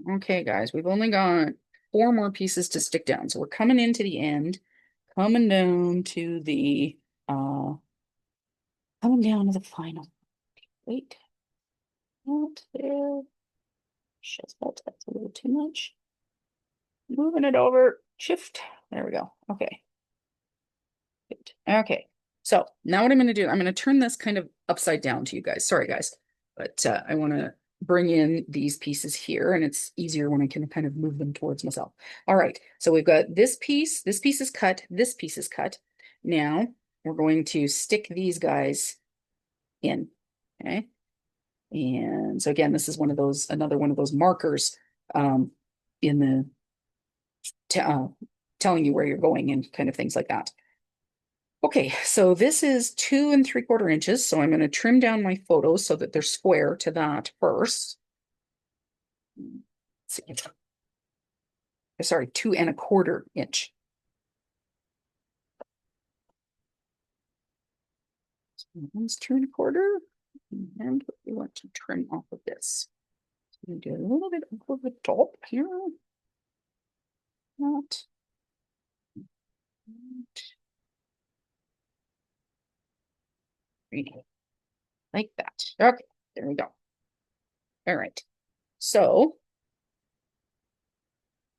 Okay, guys, we've only got 4 more pieces to stick down. So we're coming into the end, coming down to the coming down to the final. Wait, not there. Shit, that's a little too much. Moving it over, shift. There we go. Okay. Okay, so now what I'm going to do, I'm going to turn this kind of upside down to you guys. Sorry, guys, but I want to bring in these pieces here, and it's easier when I can kind of move them towards myself. All right, so we've got this piece is cut, this piece is cut. Now we're going to stick these guys in, okay? And so again, this is one of those, another one of those markers um, in the telling you where you're going and kind of things like that. Okay, so this is 2 3/4 inches. So I'm going to trim down my photos so that they're square to that first. Let's see. Sorry, 2 1/4 inch. So one's 2 1/4. And we want to trim off of this. So we do a little bit over the top here. Not. Like that. Okay, there we go. All right. So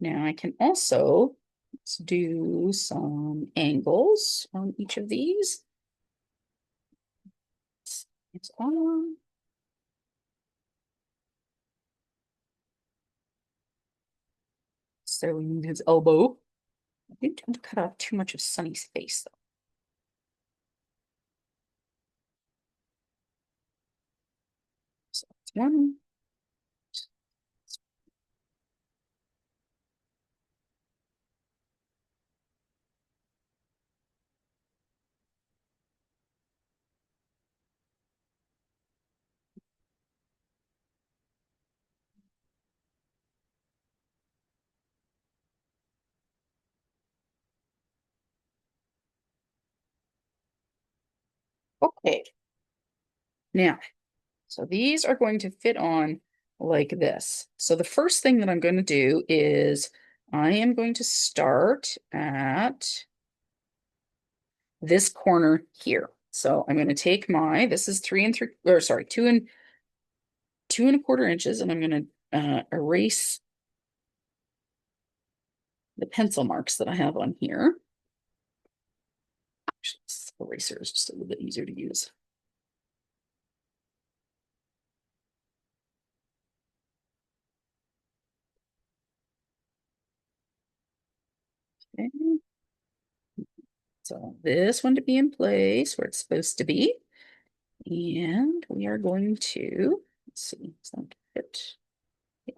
now I can also let's do some angles on each of these. It's on. So we need his elbow. I didn't want to cut off too much of Sunny's face though. So that's one. Okay. Now, so these are going to fit on like this. So the first thing that I'm going to do is I am going to start at this corner here. So I'm going to take my, this is 3 3, or sorry, 2 2 1/4 inches, and I'm going to erase the pencil marks that I have on here. Actually, this eraser is just a little bit easier to use. Okay. So this one to be in place where it's supposed to be. And we are going to, let's see, it's not fit. Yeah.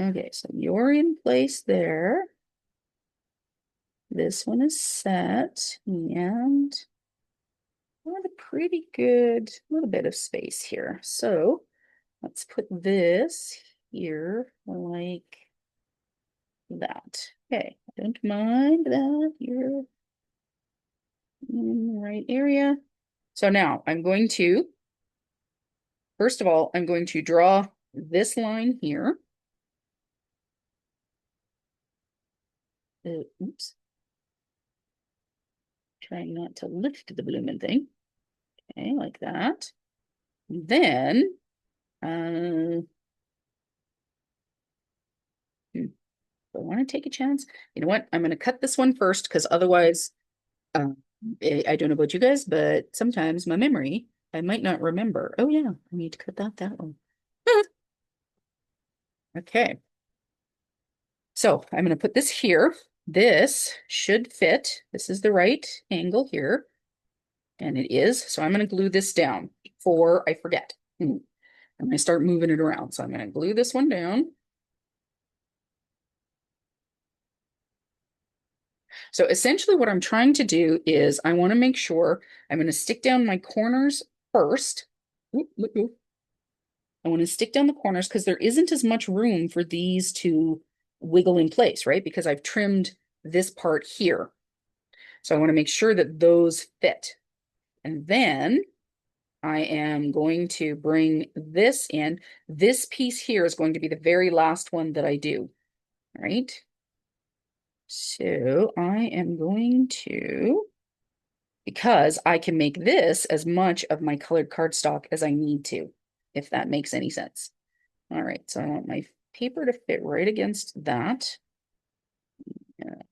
Okay, so you're in place there. This one is set, and we have a pretty good little bit of space here. So let's put this here like that. Okay, I don't mind that. You're in the right area. So now I'm going to, first of all, I'm going to draw this line here. Oops. Trying not to lift the blooming thing. Okay, like that. Then, uh, I want to take a chance. You know what? I'm going to cut this one first because otherwise, uh, I don't know about you guys, but sometimes my memory, I might not remember. Oh yeah, I need to cut that one. Okay. So I'm going to put this here. This should fit. This is the right angle here. And it is. So I'm going to glue this down before I forget. I'm going to start moving it around. So I'm going to glue this one down. So essentially what I'm trying to do is I want to make sure I'm going to stick down my corners first. I want to stick down the corners because there isn't as much room for these to wiggle in place, right? Because I've trimmed this part here. So I want to make sure that those fit. And then I am going to bring this in. This piece here is going to be the very last one that I do, right? So I am going to, because I can make this as much of my colored cardstock as I need to, if that makes any sense. All right, so I want my paper to fit right against that.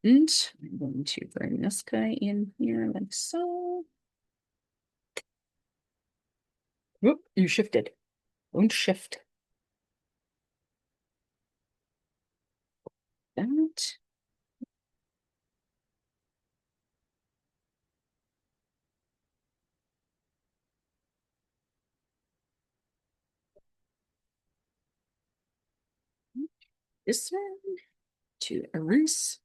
And I'm going to bring this guy in here like so. Whoop, you shifted. Don't shift. That. This one to erase.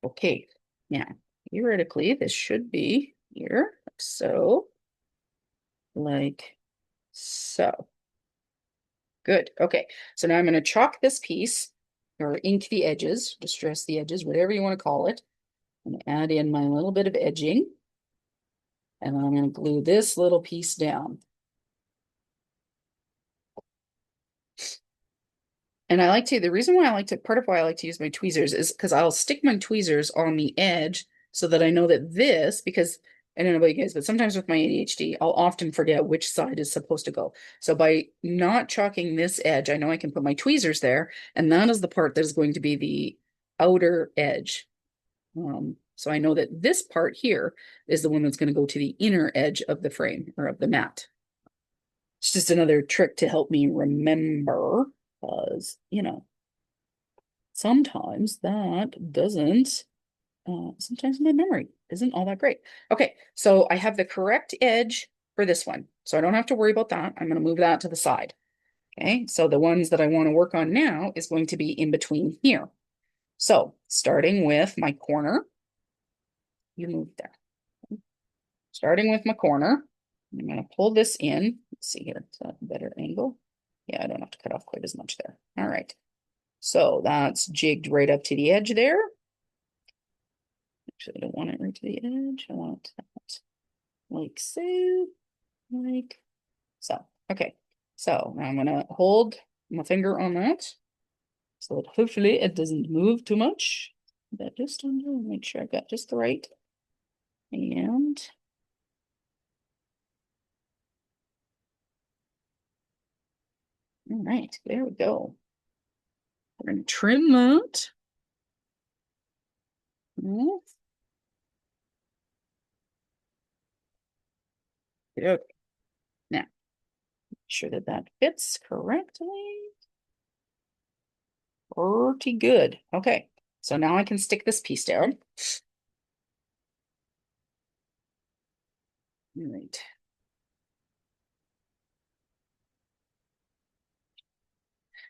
Okay, now theoretically this should be here, like so, like so. Good. Okay, so now I'm going to chalk this piece or ink the edges, distress the edges, whatever you want to call it, and add in my little bit of edging, and then I'm going to glue this little piece down. And I like to, the reason why I like to, part of why I like to use my tweezers is because I'll stick my tweezers on the edge so that I know that this, because I don't know about you guys, but sometimes with my ADHD, I'll often forget which side is supposed to go. So by not chalking this edge, I know I can put my tweezers there, and that is the part that is going to be the outer edge. So I know that this part here is the one that's going to go to the inner edge of the frame or of the mat. It's just another trick to help me remember, because, sometimes that doesn't, sometimes my memory isn't all that great. Okay, so I have the correct edge for this one, so I don't have to worry about that. I'm going to move that to the side. Okay, so the ones that I want to work on now is going to be in between here. So starting with my corner, you move there. Starting with my corner, I'm going to pull this in. Let's see here, is that a better angle? Yeah, I don't have to cut off quite as much there. All right. So that's jigged right up to the edge there. Actually, I don't want it right to the edge. I want that like so, like so. Okay. So now I'm gonna hold my finger on that so that hopefully it doesn't move too much. But just under, make sure I got just the right. And all right, there we go. We're gonna trim that. Okay. Now, make sure that that fits correctly. Pretty good. Okay, so now I can stick this piece down. All right.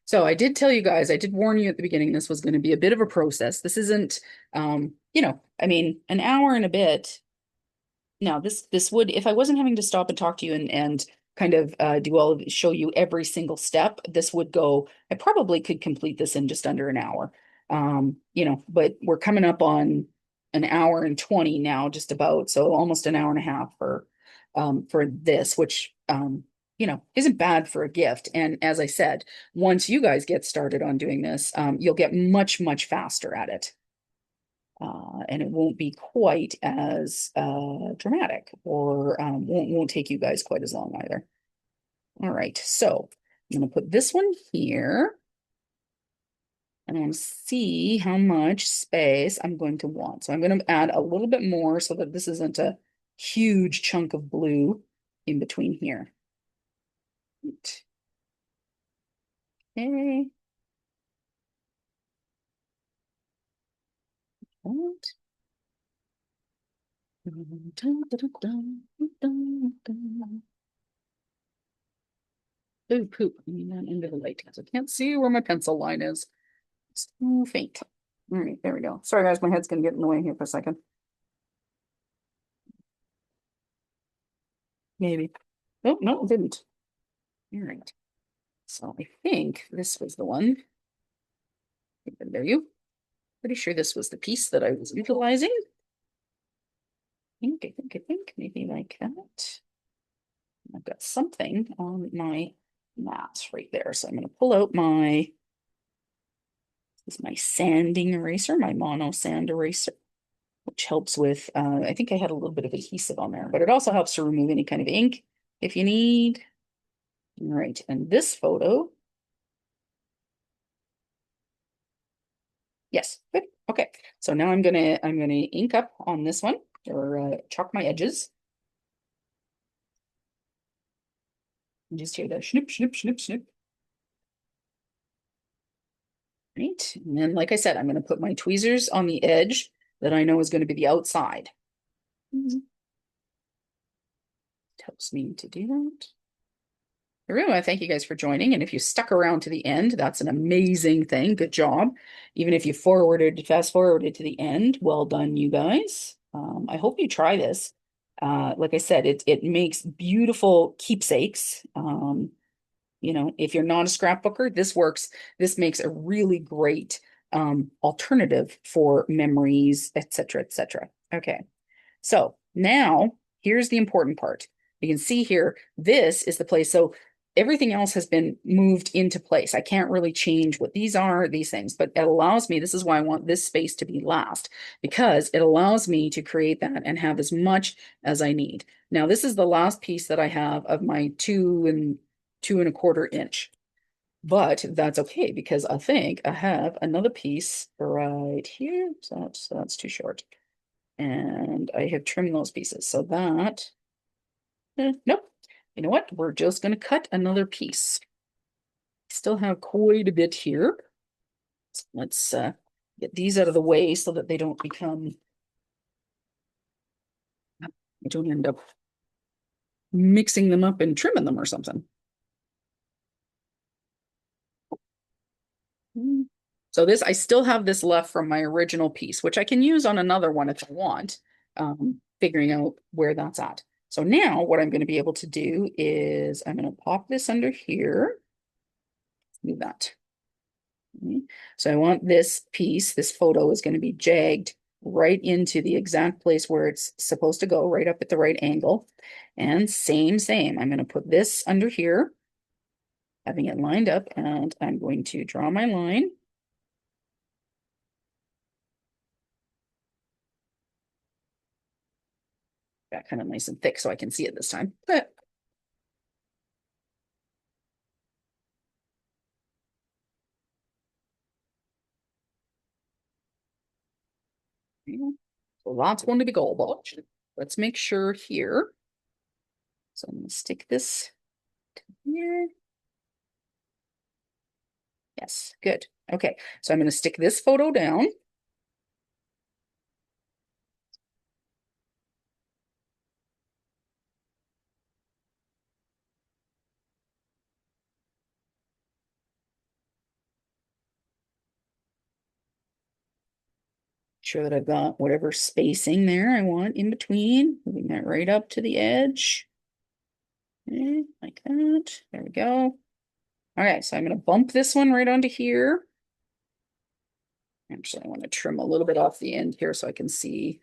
So I did tell you guys, I did warn you at the beginning, this was going to be a bit of a process. This isn't, I mean, an hour and a bit. Now, this would, if I wasn't having to stop and talk to you and kind of do all of show you every single step, this would go, I probably could complete this in just under an hour. But we're coming up on an hour and 20 now, just about, so almost an hour and a half for this, which isn't bad for a gift. And as I said, once you guys get started on doing this, you'll get much, much faster at it. And it won't be quite as dramatic or won't take you guys quite as long either. All right, so I'm going to put this one here. And I'm going to see how much space I'm going to want. So I'm going to add a little bit more so that this isn't a huge chunk of blue in between here. Right. Okay. What? Oh, poop. I mean that into the light because I can't see where my pencil line is. It's too faint. All right, there we go. Sorry, guys, my head's gonna get in the way here for a second. Maybe. Oh, no, it didn't. All right. So I think this was the one. There you. Pretty sure this was the piece that I was utilizing. I think, maybe like that. I've got something on my mat right there. So I'm going to pull out this is my sanding eraser, my mono sand eraser, which helps with, I think I had a little bit of adhesive on there, but it also helps to remove any kind of ink if you need. All right, and this photo, yes, good. Okay, so now I'm gonna ink up on this one or chalk my edges. And just hear the snip, snip, snip, snip. Right, and then like I said, I'm gonna put my tweezers on the edge that I know is going to be the outside. Mhm. Helps me to do that. I really want to thank you guys for joining. And if you stuck around to the end, that's an amazing thing. Good job. Even if you fast forwarded to the end, well done, you guys. I hope you try this. Like I said, it makes beautiful keepsakes. If you're not a scrapbooker, this works. This makes a really great alternative for memories, etc., etc. Okay. So now here's the important part. You can see here, this is the place. So everything else has been moved into place. I can't really change what these are, these things, but it allows me, this is why I want this space to be last, because it allows me to create that and have as much as I need. Now, this is the last piece that I have of my 2 and 2 1/4 inch. But that's okay because I think I have another piece right here. So that's too short and I have trimmed those pieces. So that, nope. You know what? We're just going to cut another piece. Still have quite a bit here. Let's get these out of the way so that they don't become, I don't end up mixing them up and trimming them or something. So this, I still have this left from my original piece, which I can use on another one if I want, figuring out where that's at. So now what I'm going to be able to do is I'm going to pop this under here. Do that. So I want this piece, this photo is going to be jagged right into the exact place where it's supposed to go, right up at the right angle. And same. I'm going to put this under here, having it lined up, and I'm going to draw my line. Got kind of nice and thick so I can see it this time. But so that's going to be gold bulge. Let's make sure here. So I'm going to stick this here. Yes, good. Okay, so I'm going to stick this photo down. Sure that I've got whatever spacing there I want in between, moving that right up to the edge. Okay, like that. There we go. All right, so I'm going to bump this one right onto here. Actually, I want to trim a little bit off the end here so I can see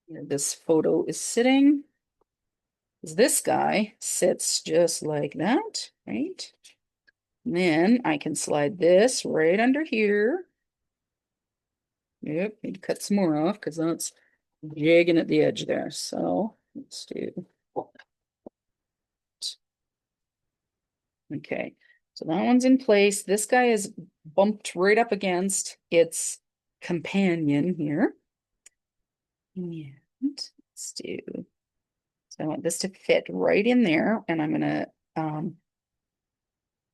where this photo is sitting. This guy sits just like that, right? And then I can slide this right under here. Yep, need to cut some more off because that's jigging at the edge there. So let's do. Okay, so that one's in place. This guy is bumped right up against its companion here. And let's do. So I want this to fit right in there, and I'm gonna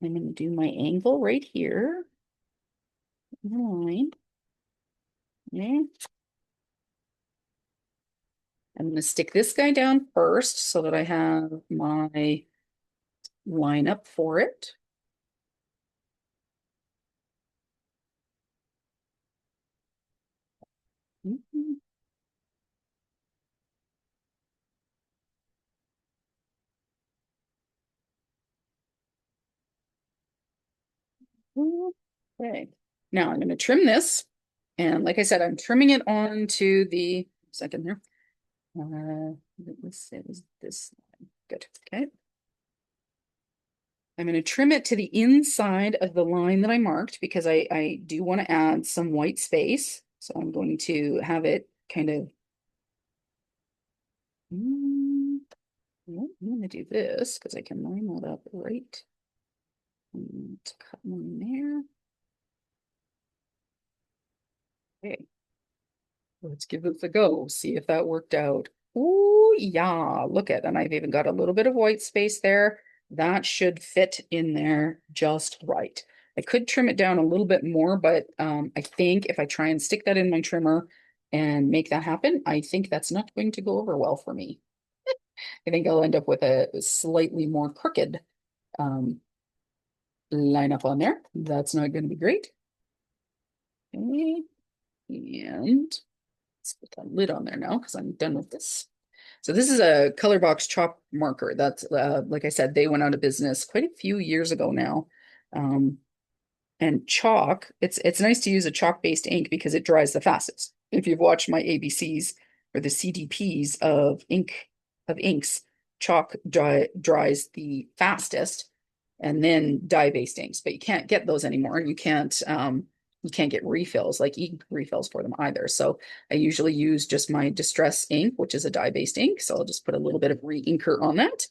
do my angle right here. Line. Okay. I'm gonna stick this guy down first so that I have my line up for it. Mhm. Okay. Now I'm going to trim this. And like I said, I'm trimming it onto the second here. Let's say this line. Good. Okay. I'm going to trim it to the inside of the line that I marked because I do want to add some white space. So I'm going to have it kind of I'm gonna do this because I can line that up right. And cut one there. Okay, let's give it a go. See if that worked out. Oh yeah, look at, and I've even got a little bit of white space there. That should fit in there just right. I could trim it down a little bit more, but I think if I try and stick that in my trimmer and make that happen, I think that's not going to go over well for me. I think I'll end up with a slightly more crooked um, line up on there. That's not going to be great. Okay. And let's put that lid on there now because I'm done with this. So this is a color box chalk marker. That's like I said, they went out of business quite a few years ago now. Um, and chalk, it's nice to use a chalk-based ink because it dries the fastest. If you've watched my ABCs or the CDPs of inks, chalk dries the fastest, and then dye-based inks. But you can't get those anymore, and you can't get refills like ink refills for them either. So I usually use just my Distress ink, which is a dye-based ink. So I'll just put a little bit of re-inker on that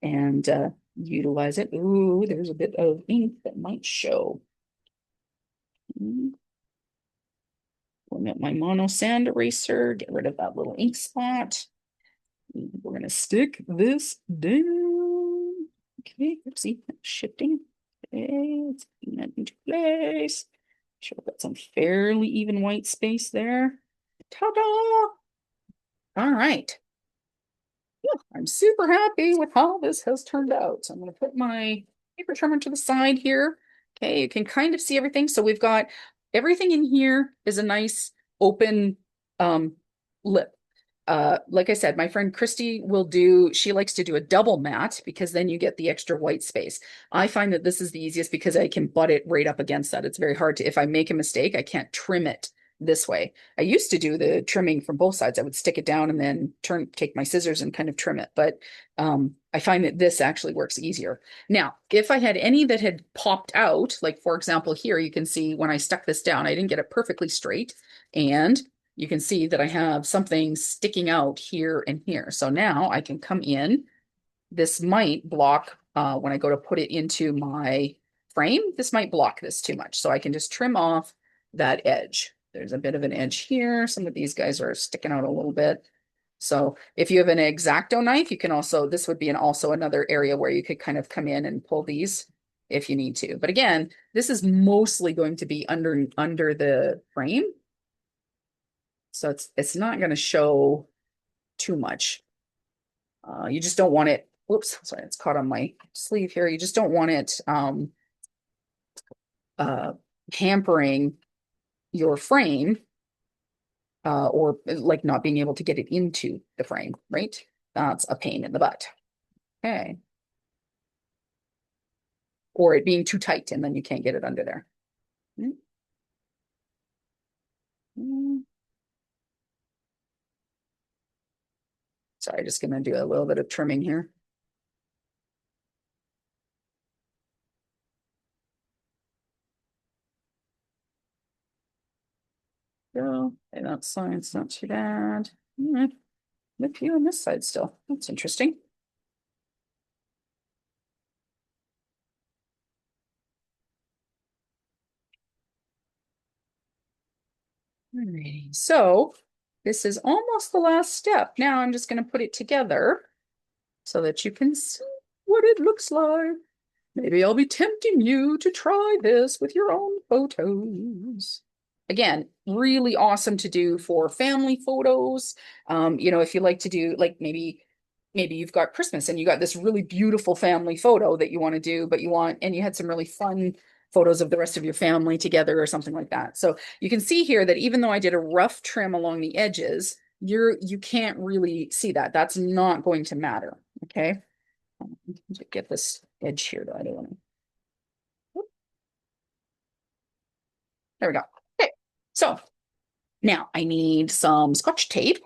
and utilize it. Ooh, there's a bit of ink that might show. We'll get my mono sand eraser, get rid of that little ink spot. We're gonna stick this down. Okay, oopsie, shifting. Okay, let's bring that into place. Sure, we've got some fairly even white space there. Ta-da! All right. Yeah, I'm super happy with how this has turned out. So I'm going to put my paper trimmer to the side here. Okay, you can kind of see everything. So we've got everything in here is a nice open um, lip. Like I said, my friend Christy she likes to do a double mat because then you get the extra white space. I find that this is the easiest because I can butt it right up against that. It's very hard to, if I make a mistake, I can't trim it this way. I used to do the trimming from both sides. I would stick it down and then take my scissors and kind of trim it. But I find that this actually works easier. Now, if I had any that had popped out, like for example, here you can see when I stuck this down, I didn't get it perfectly straight. And you can see that I have something sticking out here and here. So now I can come in. This might block when I go to put it into my frame. This might block this too much. So I can just trim off that edge. There's a bit of an edge here. Some of these guys are sticking out a little bit. So if you have an X-Acto knife, you can also, this would be also another area where you could kind of come in and pull these if you need to. But again, this is mostly going to be under the frame. So it's not going to show too much. You just don't want it. Whoops, sorry, it's caught on my sleeve here. You just don't want it uh, hampering your frame or like not being able to get it into the frame, right? That's a pain in the butt. Okay. Or it being too tight and then you can't get it under there. Mm -hmm. Sorry, just gonna do a little bit of trimming here. Go. Okay, that side's not too bad. A few on this side still. That's interesting. Alrighty, so this is almost the last step. Now I'm just going to put it together so that you can see what it looks like. Maybe I'll be tempting you to try this with your own photos. Again, really awesome to do for family photos. If you like to do like maybe you've got Christmas and you got this really beautiful family photo that you want to do, but you had some really fun photos of the rest of your family together or something like that. So you can see here that even though I did a rough trim along the edges, you can't really see that. That's not going to matter. Okay. Get this edge here though. I don't want to. There we go. Okay. So now I need some Scotch tape.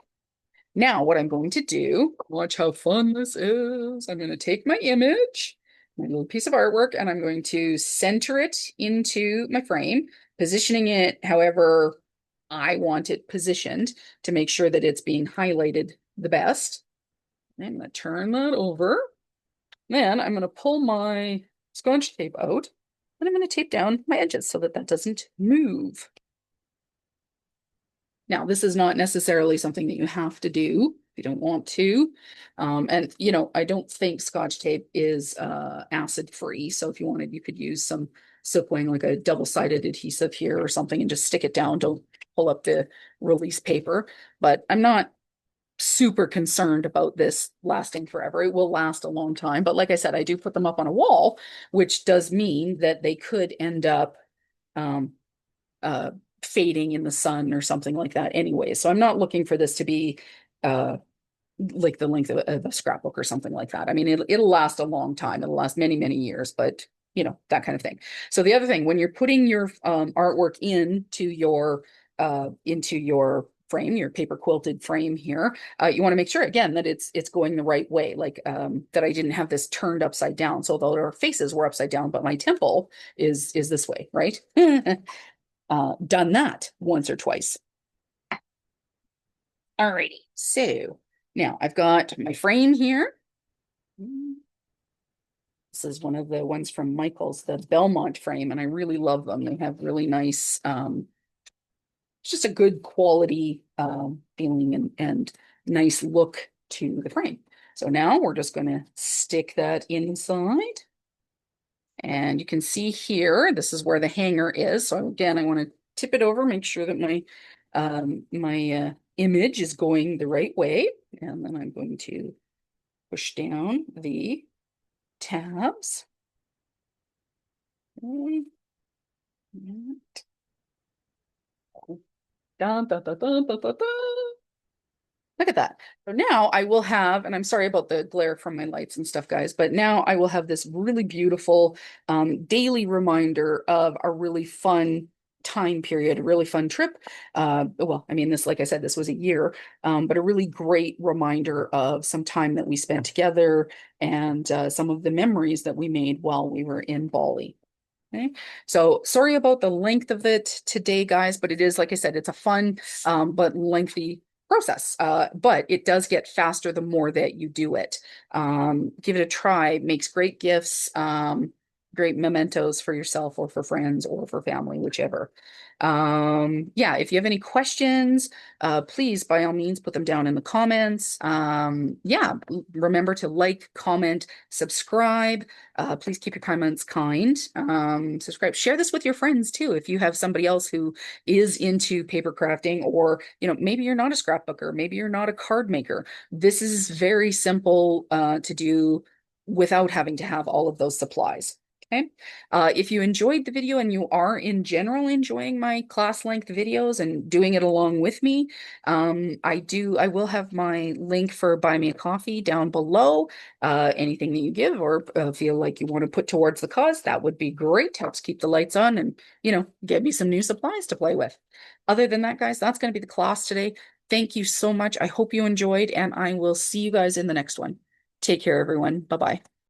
Now what I'm going to do, watch how fun this is. I'm going to take my image, my little piece of artwork, and I'm going to center it into my frame, positioning it however I want it positioned to make sure that it's being highlighted the best. I'm going to turn that over. Then I'm going to pull my scotch tape out and I'm going to tape down my edges so that that doesn't move. Now, this is not necessarily something that you have to do if you don't want to. And, I don't think Scotch tape is acid free. So if you wanted, you could use some silkweing, like a double-sided adhesive here or something, and just stick it down. Don't pull up the release paper. But I'm not super concerned about this lasting forever. It will last a long time. But like I said, I do put them up on a wall, which does mean that they could end up um, uh, fading in the sun or something like that anyway. So I'm not looking for this to be uh, like the length of a scrapbook or something like that. I mean, it'll last a long time. It'll last many, many years, but that kind of thing. So the other thing, when you're putting your artwork into your frame, your paper quilted frame here, you want to make sure again that it's going the right way, like that I didn't have this turned upside down. So though our faces were upside down, but my temple is this way, right? Done that once or twice. Alrighty, so now I've got my frame here. This is one of the ones from Michael's, the Belmont frame, and I really love them. They have really nice, it's just a good quality feeling and nice look to the frame. So now we're just going to stick that inside. And you can see here, this is where the hanger is. So again, I want to tip it over, make sure that my image is going the right way. And then I'm going to push down the tabs. Dun, dun, dun, dun, dun, dun, dun. Look at that. So now I will have, and I'm sorry about the glare from my lights and stuff, guys, but now I will have this really beautiful daily reminder of a really fun time period, a really fun trip. Well, I mean, this, like I said, this was a year, but a really great reminder of some time that we spent together and some of the memories that we made while we were in Bali. Okay. So sorry about the length of it today, guys, but it is, like I said, it's a fun but lengthy process. But it does get faster the more that you do it. Give it a try. Makes great gifts, great mementos for yourself or for friends or for family, whichever. Yeah, if you have any questions, please, by all means, put them down in the comments. Yeah, remember to like, comment, subscribe. Please keep your comments kind. Subscribe. Share this with your friends too. If you have somebody else who is into paper crafting, or maybe you're not a scrapbooker, maybe you're not a card maker. This is very simple to do without having to have all of those supplies. Okay. If you enjoyed the video and you are in general enjoying my class length videos and doing it along with me, I will have my link for Buy Me a Coffee down below. Anything that you give or feel like you want to put towards the cause, that would be great. Helps keep the lights on and, get me some new supplies to play with. Other than that, guys, that's going to be the class today. Thank you so much. I hope you enjoyed, and I will see you guys in the next one. Take care, everyone. Bye-bye.